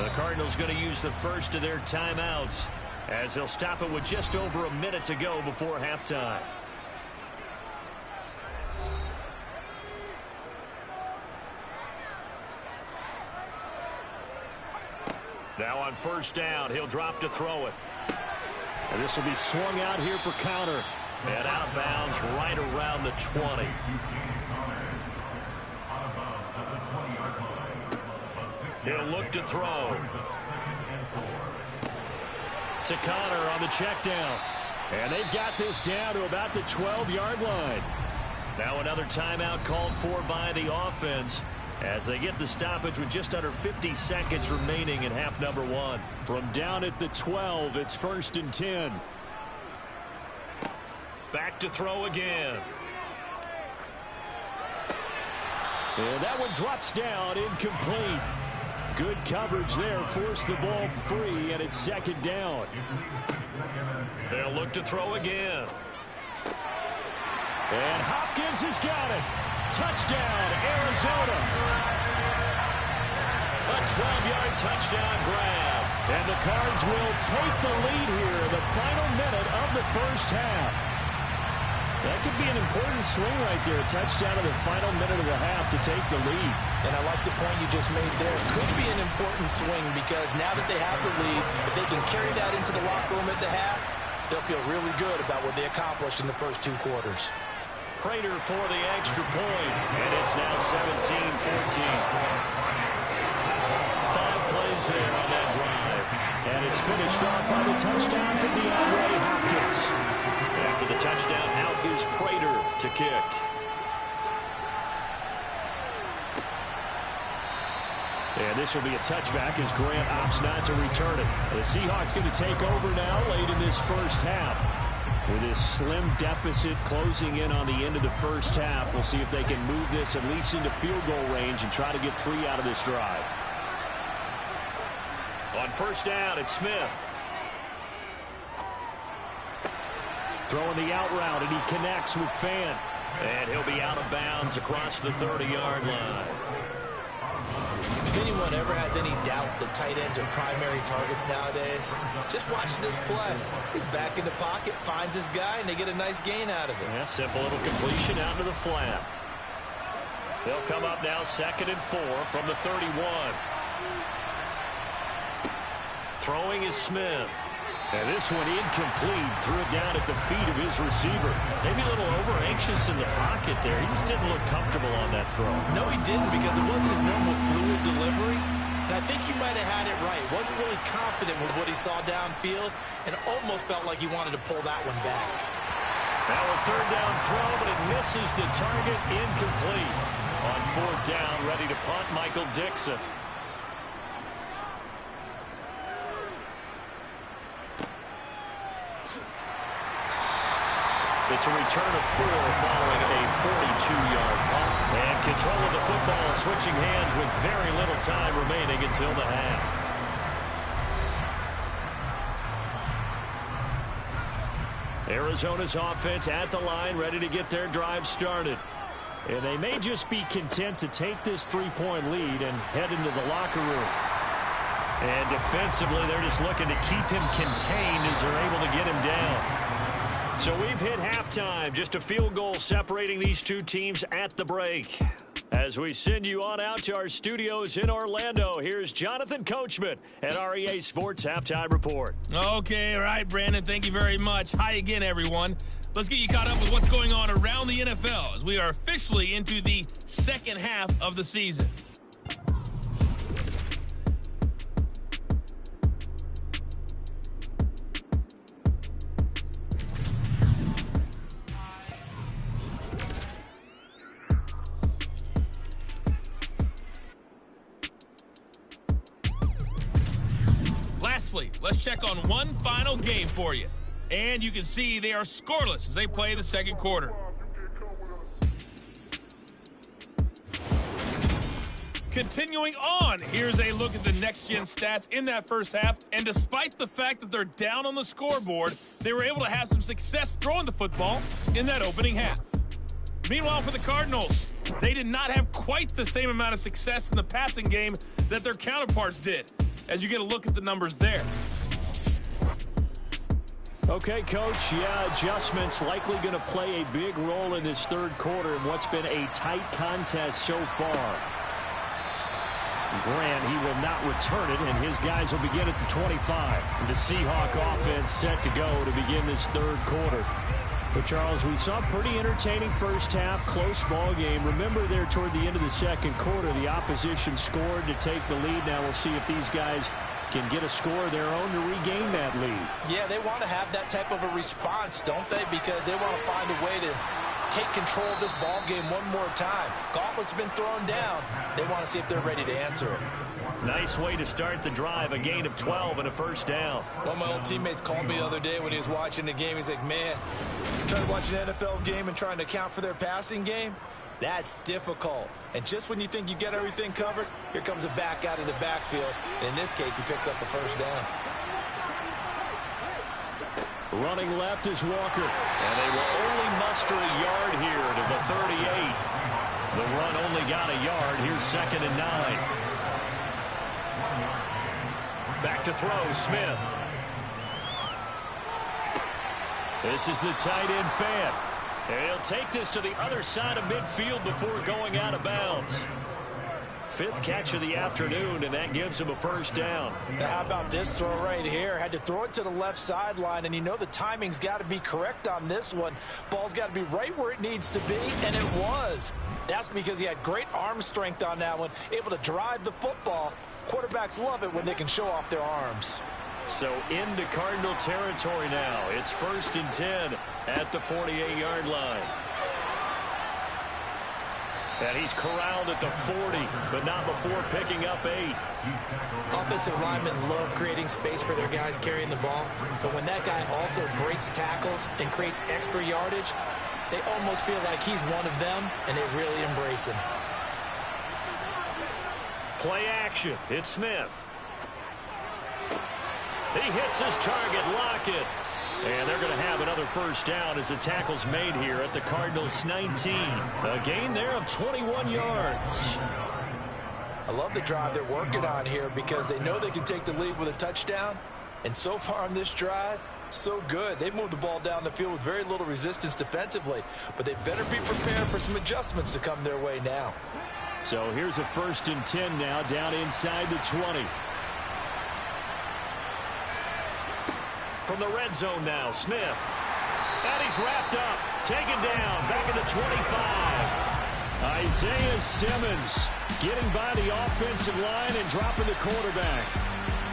The Cardinals going to use the first of their timeouts as they'll stop it with just over a minute to go before halftime. Now on first down, he'll drop to throw it. And this will be swung out here for counter. And out of bounds right around the 20. He'll look to throw. To Conner on the check down. And they've got this down to about the 12-yard line. Now another timeout called for by the offense as they get the stoppage with just under 50 seconds remaining in half number 1. From down at the 12, it's 1st and 10. Back to throw again. And that one drops down, incomplete. Good coverage there, forced the ball free, and it's 2nd down. They'll look to throw again. And Hopkins has got it. Touchdown, Arizona. A 12-yard touchdown grab. And the Cards will take the lead here in the final minute of the first half. That could be an important swing right there. A touchdown in the final minute of the half to take the lead. And I like the point you just made there. Could be an important swing because now that they have the lead, if they can carry that into the locker room at the half, they'll feel really good about what they accomplished in the first 2 quarters. Prater for the extra point, and it's now 17-14. 5 plays there on that drive. And it's finished off by the touchdown from DeAndre Hopkins. After the touchdown, out is Prater to kick. And this will be a touchback as Grant opts not to return it. The Seahawks going to take over now late in this first half. With this slim deficit closing in on the end of the first half, we'll see if they can move this at least into field goal range and try to get 3 out of this drive. On first down, it's Smith. Throwing the out route, and he connects with Fan. And he'll be out of bounds across the 30-yard line. If anyone ever has any doubt that tight ends are primary targets nowadays, just watch this play. He's back in the pocket, finds his guy, and they get a nice gain out of it. Yeah, simple little completion out to the flat. They'll come up now 2nd and 4 from the 31. Throwing is Smith. And this one incomplete. Threw it down at the feet of his receiver. Maybe a little over-anxious in the pocket there. He just didn't look comfortable on that throw. No, he didn't because it wasn't his normal fluid delivery. And I think he might have had it right. Wasn't really confident with what he saw downfield and almost felt like he wanted to pull that one back. Now a 3rd down throw, but it misses the target. Incomplete. On 4th down, ready to punt, Michael Dixon. It's a return of 4 following a 42-yard punt. And control of the football, switching hands with very little time remaining until the half. Arizona's offense at the line, ready to get their drive started. And they may just be content to take this 3-point lead and head into the locker room. And defensively, they're just looking to keep him contained as they're able to get him down. So we've hit halftime, just a field goal separating these two teams at the break. As we send you on out to our studios in Orlando, here's Jonathan Coachman at REA Sports Halftime Report. Okay, all right, Brandon, thank you very much. Hi again, everyone. Let's get you caught up with what's going on around the NFL as we are officially into the second half of the season. Lastly, let's check on one final game for you. And you can see they are scoreless as they play the second quarter. Continuing on, here's a look at the next-gen stats in that first half. And despite the fact that they're down on the scoreboard, they were able to have some success throwing the football in that opening half. Meanwhile, for the Cardinals, they did not have quite the same amount of success in the passing game that their counterparts did, as you get a look at the numbers there. Okay, Coach, yeah, adjustments likely going to play a big role in this third quarter in what's been a tight contest so far. Grant, he will not return it, and his guys will begin at the 25. The Seahawk offense set to go to begin this third quarter. But, Charles, we saw a pretty entertaining first half, close ball game. Remember there toward the end of the second quarter, the opposition scored to take the lead. Now we'll see if these guys can get a score of their own to regain that lead. Yeah, they want to have that type of a response, don't they? Because they want to find a way to take control of this ball game one more time. Gauntlet's been thrown down. They want to see if they're ready to answer it. Nice way to start the drive, a gain of 12 and a first down. One of my old teammates called me the other day when he was watching the game. He's like, man, trying to watch an NFL game and trying to account for their passing game? That's difficult. And just when you think you get everything covered, here comes a back out of the backfield. And in this case, he picks up a first down. Running left is Walker. And they will only muster a yard here to the 38. The run only got a yard. Here's 2nd and 9. Back to throw, Smith. This is the tight end fan. And he'll take this to the other side of midfield before going out of bounds. 5th catch of the afternoon, and that gives him a first down. Now, how about this throw right here? Had to throw it to the left sideline, and you know the timing's got to be correct on this one. Ball's got to be right where it needs to be, and it was. That's because he had great arm strength on that one, able to drive the football. Quarterbacks love it when they can show off their arms. So into Cardinal territory now. It's 1st and 10 at the 48-yard line. And he's corralled at the 40, but not before picking up 8. Offensive linemen love creating space for their guys carrying the ball, but when that guy also breaks tackles and creates extra yardage, they almost feel like he's one of them, and they really embrace him. Play action. It's Smith. He hits his target, Lockett. And they're going to have another first down as the tackle's made here at the Cardinals' 19. A gain there of 21 yards. I love the drive they're working on here because they know they can take the lead with a touchdown. And so far on this drive, so good. They moved the ball down the field with very little resistance defensively. But they better be prepared for some adjustments to come their way now. So here's a 1st and 10 now down inside the 20. From the red zone now, Smith. And he's wrapped up, taken down, back at the 25. Isaiah Simmons getting by the offensive line and dropping the quarterback.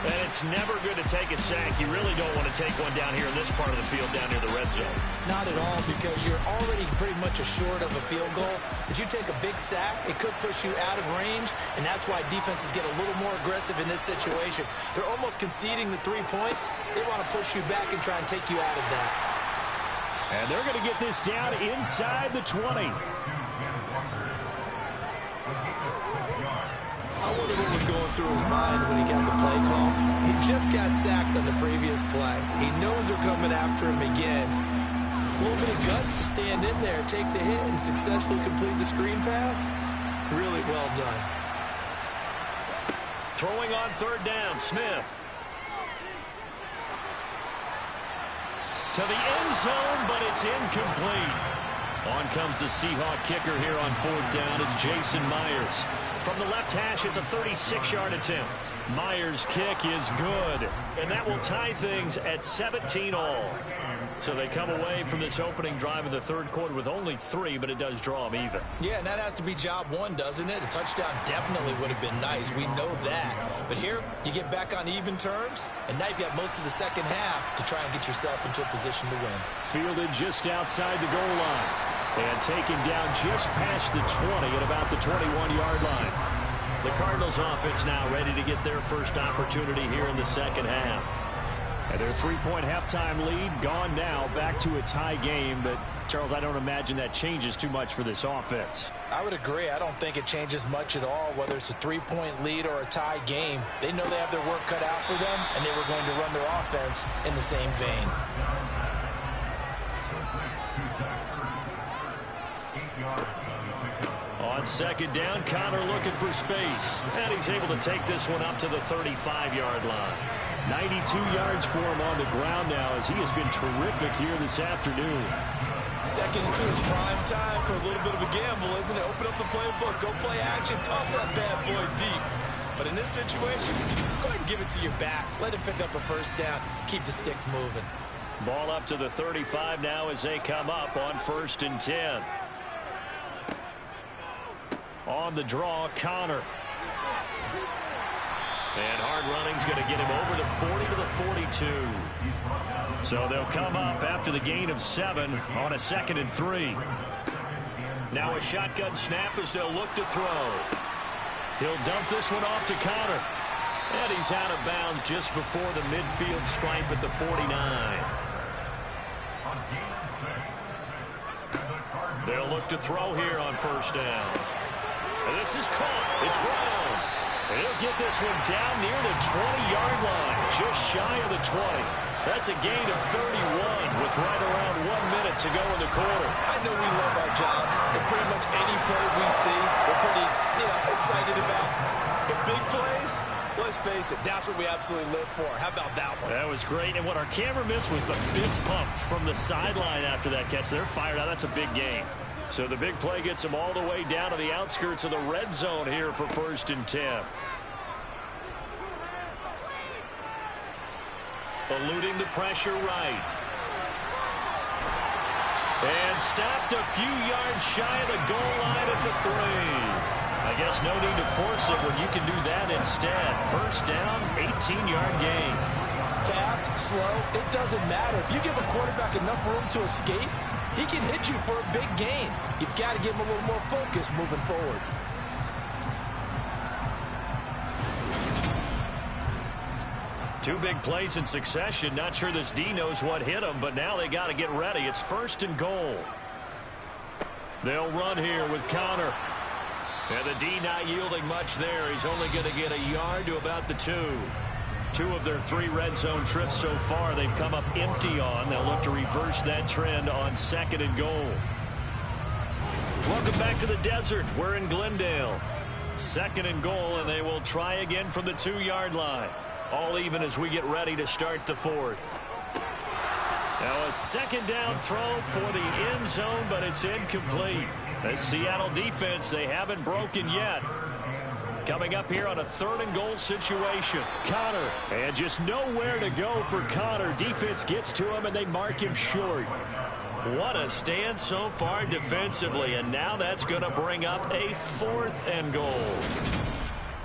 And it's never good to take a sack. You really don't want to take one down here in this part of the field down near the red zone. Not at all, because you're already pretty much assured of a field goal. If you take a big sack, it could push you out of range, and that's why defenses get a little more aggressive in this situation. They're almost conceding the 3 points. They want to push you back and try and take you out of that. And they're going to get this down inside the 20. through his mind when he got the play call? He just got sacked on the previous play. He knows they're coming after him again. A little bit of guts to stand in there, take the hit, and successfully complete the screen pass. Really well done. Throwing on third down, Smith. To the end zone, but it's incomplete. On comes the Seahawk kicker here on fourth down. It's Jason Myers. From the left hash, it's a 36-yard attempt. Myers' kick is good, and that will tie things at 17 all. So they come away from this opening drive in the third quarter with only 3, but it does draw them even. Yeah, and that has to be job one, doesn't it? A touchdown definitely would have been nice. We know that. But here, you get back on even terms, and now you've got most of the second half to try and get yourself into a position to win. Fielded just outside the goal line. And taken down just past the 20 at about the 21-yard line. The Cardinals offense now ready to get their first opportunity here in the second half. And their 3-point halftime lead gone now, back to a tie game. But, Charles, I don't imagine that changes too much for this offense. I would agree. I don't think it changes much at all, whether it's a 3-point lead or a tie game. They know they have their work cut out for them, and they were going to run their offense in the same vein. On second down, Connor looking for space. And he's able to take this one up to the 35-yard line. 92 yards for him on the ground now, as he has been terrific here this afternoon. Second and 2 is prime time for a little bit of a gamble, isn't it? Open up the playbook, go play action, toss that bad boy deep. But in this situation, go ahead and give it to your back. Let him pick up a first down. Keep the sticks moving. Ball up to the 35 now as they come up on 1st and 10. On the draw, Connor. And hard running's going to get him over the 40 to the 42. So they'll come up after the gain of 7 on a 2nd and 3. Now a shotgun snap as they'll look to throw. He'll dump this one off to Connor. And he's out of bounds just before the midfield stripe at the 49. They'll look to throw here on 1st down. And this is caught. It's Brown. And he'll get this one down near the 20-yard line, just shy of the 20. That's a gain of 31 with right around 1 minute to go in the quarter. I know we love our jobs, and pretty much any play we see, we're pretty, excited about. The big plays, let's face it, that's what we absolutely live for. How about that one? That was great, and what our camera missed was the fist pump from the sideline after that catch. They're fired out. That's a big gain. So the big play gets them all the way down to the outskirts of the red zone here for 1st and 10. Eluding the pressure right. And stopped a few yards shy of the goal line at the 3. I guess no need to force it when you can do that instead. 1st down, 18-yard gain. Fast, slow, it doesn't matter. If you give a quarterback enough room to escape, he can hit you for a big gain. You've got to give him a little more focus moving forward. Two big plays in succession. Not sure this D knows what hit him, but now they got to get ready. It's 1st and goal. They'll run here with Connor. And the D not yielding much there. He's only going to get a yard to about the 2. 2 of their 3 red zone trips so far they've come up empty on. They'll look to reverse that trend on 2nd and goal. Welcome back to the desert. We're in Glendale. 2nd and goal, and they will try again from the 2-yard line. All even as we get ready to start the 4th. Now a 2nd down throw for the end zone, but it's incomplete. The Seattle defense, they haven't broken yet. Coming up here on a 3rd and goal situation. Connor, and just nowhere to go for Connor. Defense gets to him, and they mark him short. What a stand so far defensively, and now that's going to bring up a 4th and goal.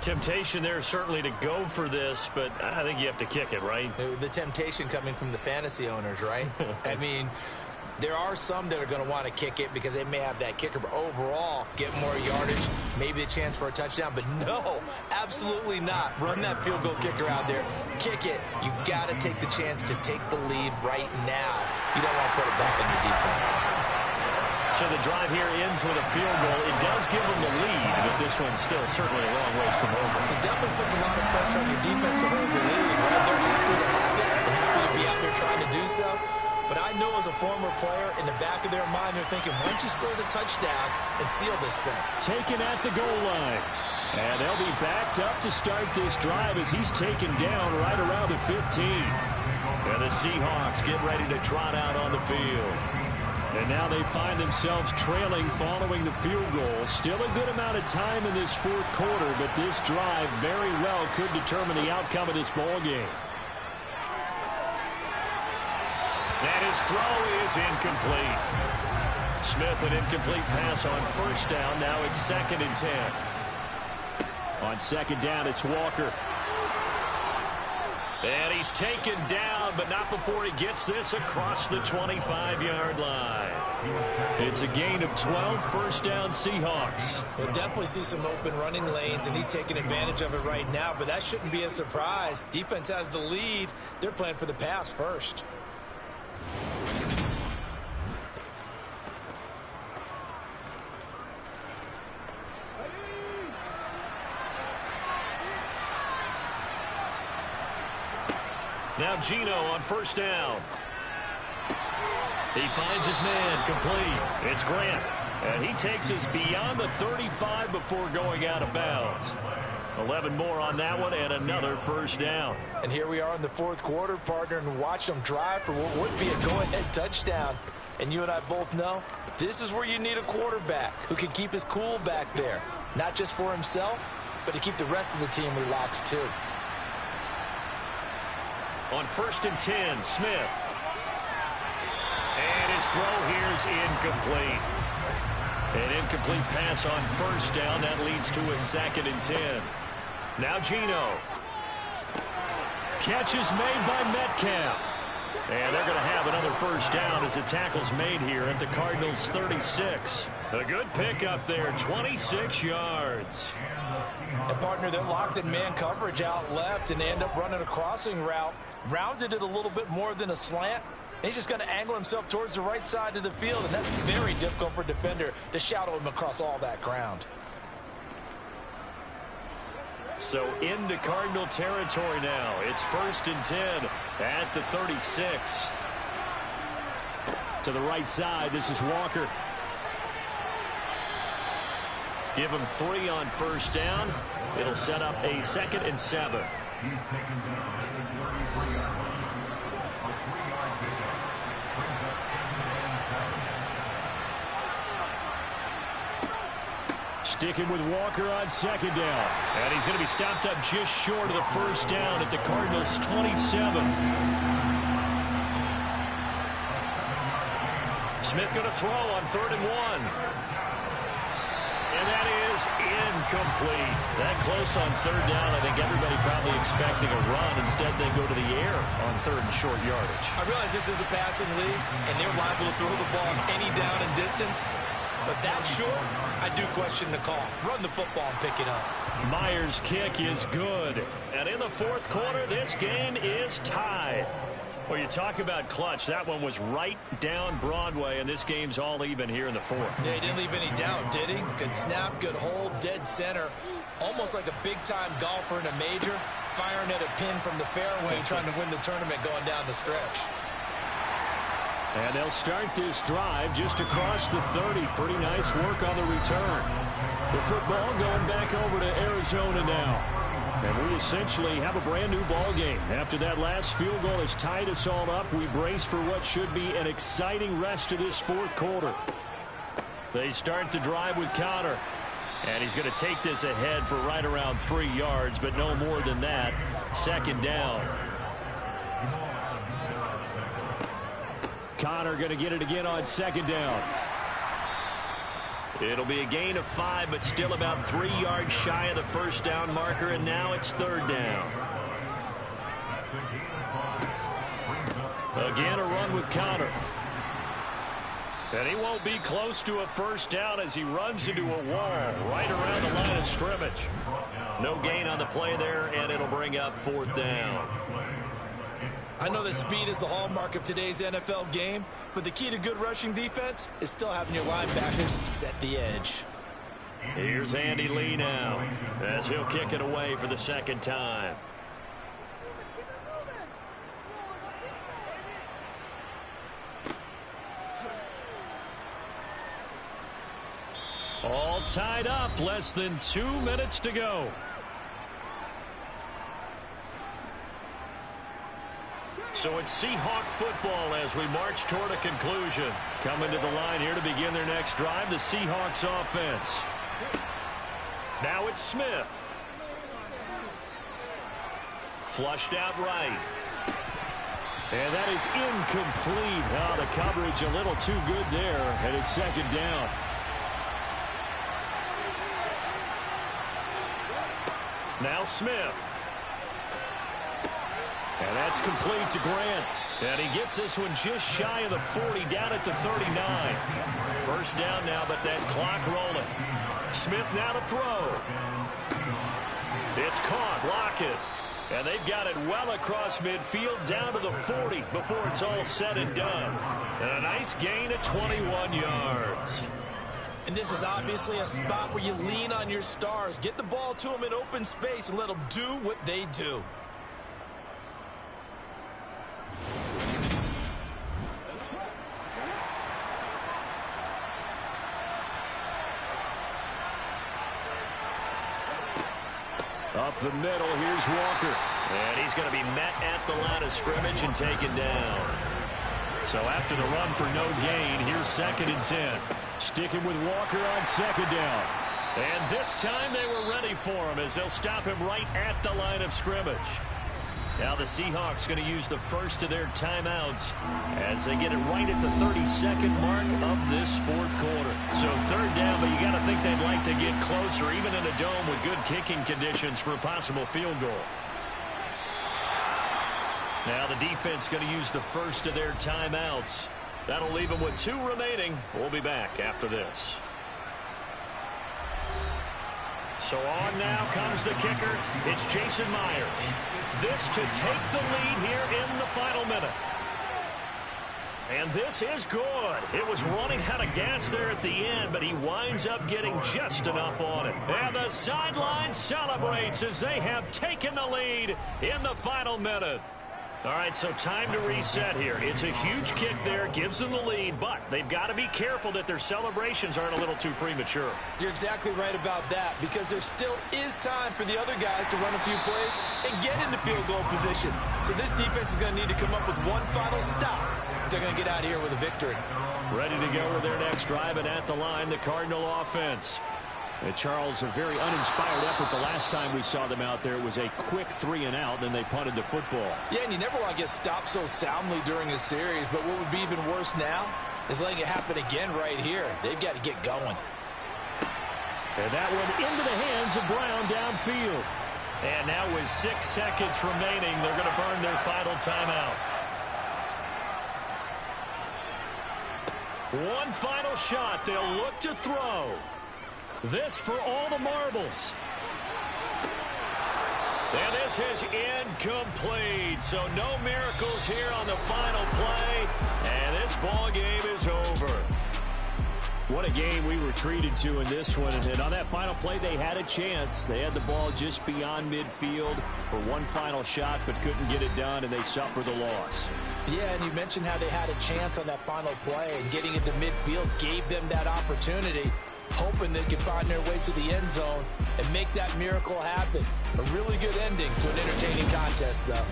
Temptation there certainly to go for this, but I think you have to kick it, right? The temptation coming from the fantasy owners, right? I mean, there are some that are going to want to kick it because they may have that kicker, but overall, get more yardage, maybe a chance for a touchdown. But no, absolutely not. Run that field goal kicker out there. Kick it. You got to take the chance to take the lead right now. You don't want to put it back on your defense. So the drive here ends with a field goal. It does give them the lead, but this one's still certainly a long ways from over. It definitely puts a lot of pressure on your defense to hold the lead, right? They're happy to have it and happy to be out there trying to do so. But I know as a former player, in the back of their mind, they're thinking, why don't you score the touchdown and seal this thing? Taken at the goal line. And they'll be backed up to start this drive as he's taken down right around the 15. And the Seahawks get ready to trot out on the field. And now they find themselves trailing following the field goal. Still a good amount of time in this fourth quarter, but this drive very well could determine the outcome of this ball game. And his throw is incomplete. Smith, an incomplete pass on first down. Now it's 2nd and 10. On second down, it's Walker. And he's taken down, but not before he gets this across the 25-yard line. It's a gain of 12, first down Seahawks. We'll definitely see some open running lanes, and he's taking advantage of it right now, but that shouldn't be a surprise. Defense has the lead. They're playing for the pass first. Now Gino on first down. He finds his man complete. It's Grant. And he takes us beyond the 35 before going out of bounds. 11 more on that one and another first down. And here we are in the fourth quarter, partner, and watch them drive for what would be a go-ahead touchdown. And you and I both know this is where you need a quarterback who can keep his cool back there. Not just for himself, but to keep the rest of the team relaxed too. On 1st and 10, Smith. And his throw here is incomplete. An incomplete pass on first down. That leads to a 2nd and 10. Now Gino. Catch is made by Metcalf. And they're going to have another first down as the tackle's made here at the Cardinals' 36. A good pickup there, 26 yards. And partner, they're locked in man coverage out left, and they end up running a crossing route. Rounded it a little bit more than a slant. He's just going to angle himself towards the right side of the field, and that's very difficult for a defender to shadow him across all that ground. So into Cardinal territory now. It's 1st and 10 at the 36. To the right side, this is Walker. Give him 3 on first down. It'll set up a 2nd and 7. He's taken down at the 33-yard line. A 3-yard pickup brings up 2nd and 7. Sticking with Walker on second down. And he's going to be stopped up just short of the first down at the Cardinals' 27. Smith going to throw on 3rd and 1. And that is incomplete. That close on 3rd down. I think everybody probably expecting a run. Instead, they go to the air on 3rd and short yardage. I realize this is a passing league, and they're liable to throw the ball any down and distance. But that short, I do question the call. Run the football and pick it up. Myers' kick is good. And in the fourth quarter, this game is tied. Well, you talk about clutch. That one was right down Broadway, and this game's all even here in the fourth. Yeah, he didn't leave any doubt, did he? Good snap, good hold, dead center. Almost like a big-time golfer in a major, firing at a pin from the fairway, trying to win the tournament going down the stretch. And they'll start this drive just across the 30. Pretty nice work on the return. The football going back over to Arizona now. And we essentially have a brand new ball game. After that last field goal has tied us all up, we brace for what should be an exciting rest of this fourth quarter. They start the drive with Connor. And he's going to take this ahead for right around 3 yards, but no more than that. 2nd down. Connor going to get it again on 2nd down. It'll be a gain of 5, but still about 3 yards shy of the first down marker, and now it's 3rd down. Again, a run with Connor. And he won't be close to a first down as he runs into a wall right around the line of scrimmage. No gain on the play there, and it'll bring up 4th down. I know that speed is the hallmark of today's NFL game, but the key to good rushing defense is still having your linebackers set the edge. Here's Andy Lee now, as he'll kick it away for the second time. All tied up, less than 2 minutes to go. So it's Seahawk football as we march toward a conclusion. Coming to the line here to begin their next drive, the Seahawks offense. Now it's Smith. Flushed out right. And that is incomplete. Oh, the coverage a little too good there, and it's second down. Now Smith. And that's complete to Grant. And he gets this one just shy of the 40, down at the 39. First down now, but that clock rolling. Smith now to throw. It's caught. Lockett. And they've got it well across midfield, down to the 40 before it's all said and done. And a nice gain of 21 yards. And this is obviously a spot where you lean on your stars. Get the ball to them in open space and let them do what they do. Up the middle, here's Walker. And he's going to be met at the line of scrimmage and taken down. So after the run for no gain, here's 2nd and 10. Sticking with Walker on 2nd down. And this time they were ready for him as they'll stop him right at the line of scrimmage. Now the Seahawks going to use the first of their timeouts as they get it right at the 32nd mark of this 4th quarter. So 3rd down, but you got to think they'd like to get closer, even in a dome with good kicking conditions for a possible field goal. Now the defense going to use the first of their timeouts. That'll leave them with 2 remaining. We'll be back after this. So on now comes the kicker. It's Jason Myers. This to take the lead here in the final minute. And this is good. It was running out of gas there at the end, but he winds up getting just enough on it. And the sideline celebrates as they have taken the lead in the final minute. All right, so time to reset here. It's a huge kick there, gives them the lead, but they've got to be careful that their celebrations aren't a little too premature. You're exactly right about that, because there still is time for the other guys to run a few plays and get into field goal position. So this defense is going to need to come up with one final stop if they're going to get out of here with a victory. Ready to go with their next drive, and at the line, the Cardinal offense. And Charles, a very uninspired effort the last time we saw them out there. It was a quick 3-and-out, then they punted the football. Yeah, and you never want to get stopped so soundly during a series, but what would be even worse now is letting it happen again right here. They've got to get going. And that one into the hands of Brown downfield. And now with 6 seconds remaining, they're going to burn their final timeout. One final shot. They'll look to throw. This for all the marbles. And this is incomplete. So no miracles here on the final play. And this ball game is over. What a game we were treated to in this one. And on that final play, they had a chance. They had the ball just beyond midfield for one final shot, but couldn't get it done, and they suffer the loss. Yeah, and you mentioned how they had a chance on that final play, and getting into midfield gave them that opportunity, hoping they could find their way to the end zone and make that miracle happen. A really good ending to an entertaining contest, though.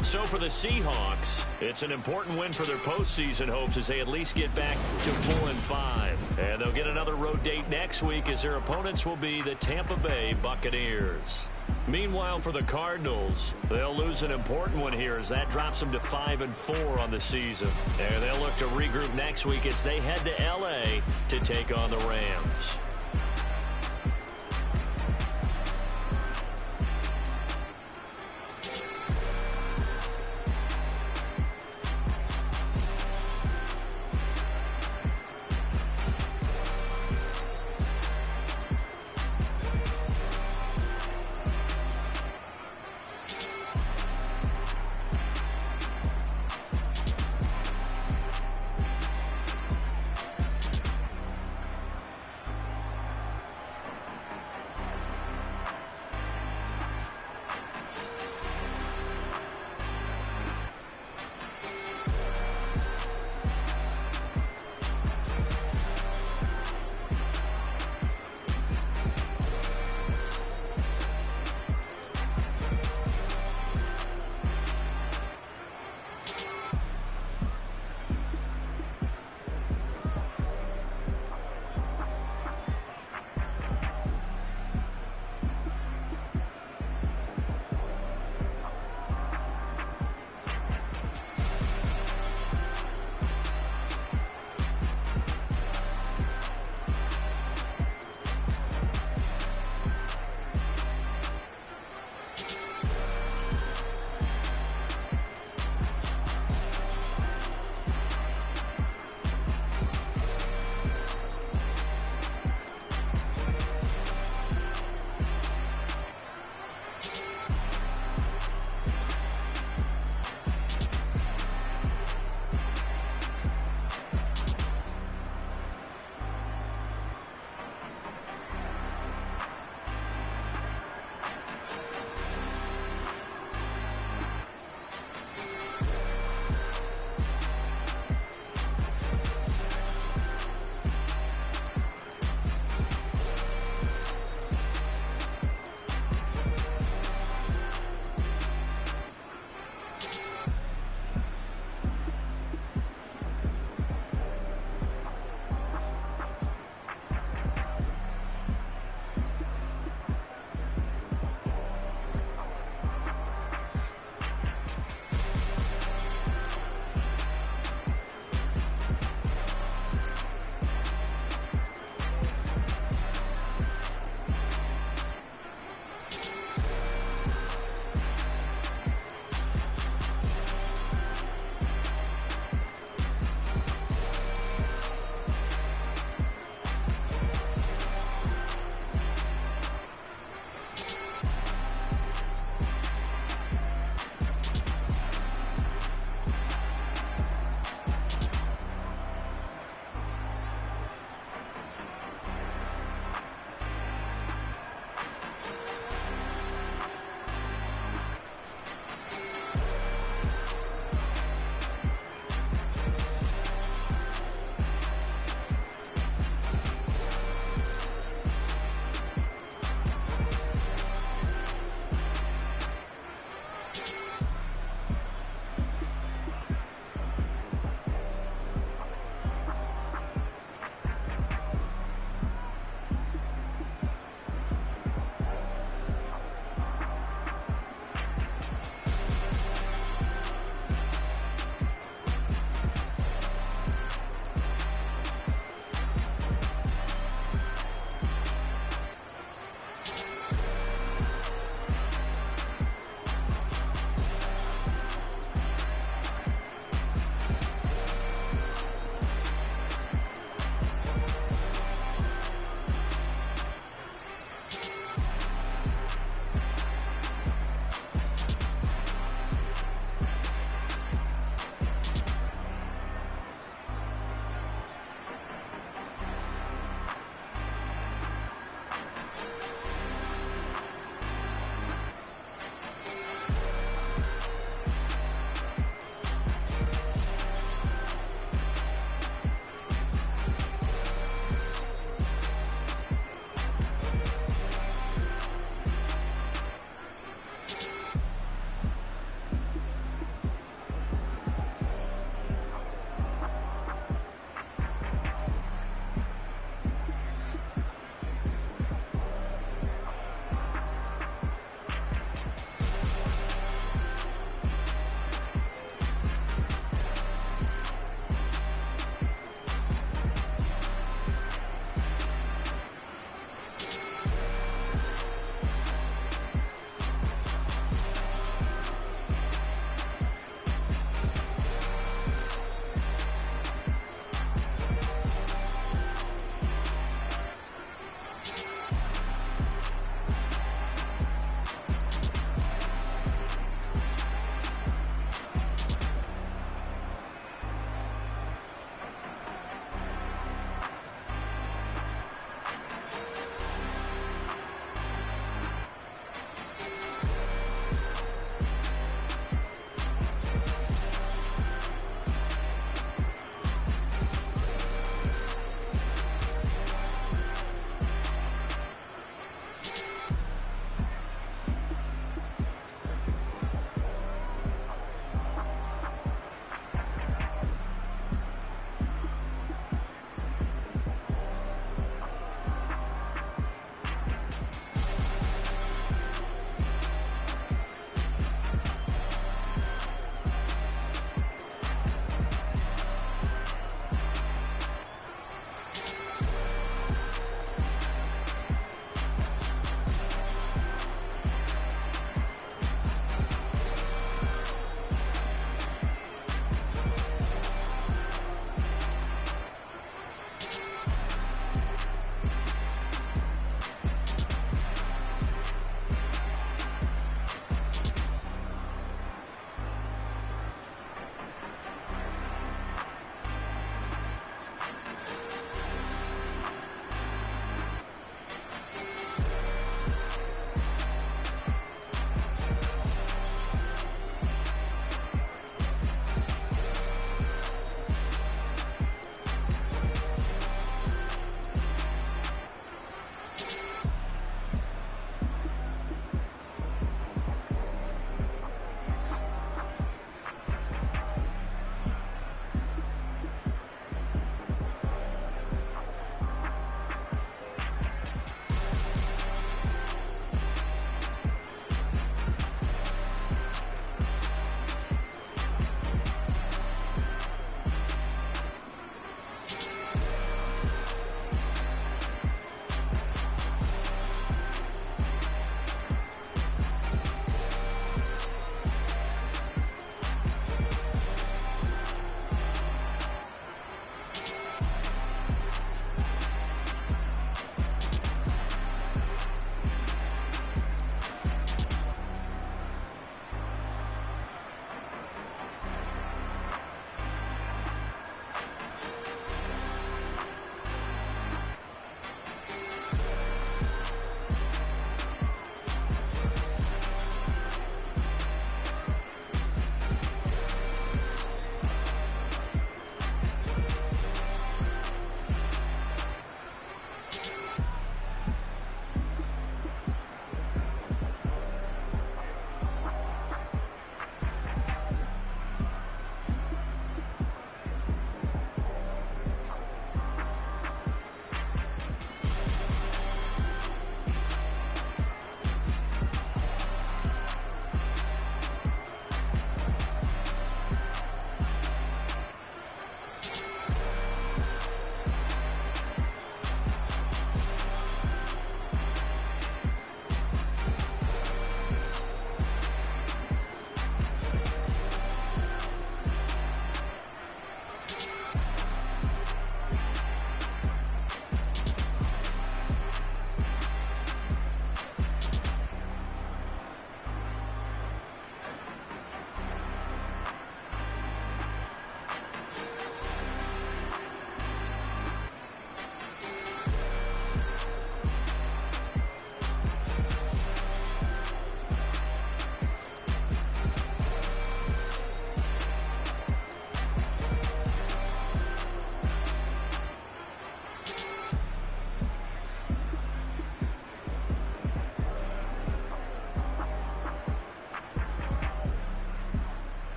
So for the Seahawks, it's an important win for their postseason hopes as they at least get back to 4-5. And they'll get another road date next week as their opponents will be the Tampa Bay Buccaneers. Meanwhile, for the Cardinals, they'll lose an important one here as that drops them to 5-4 on the season. And they'll look to regroup next week as they head to L.A. to take on the Rams.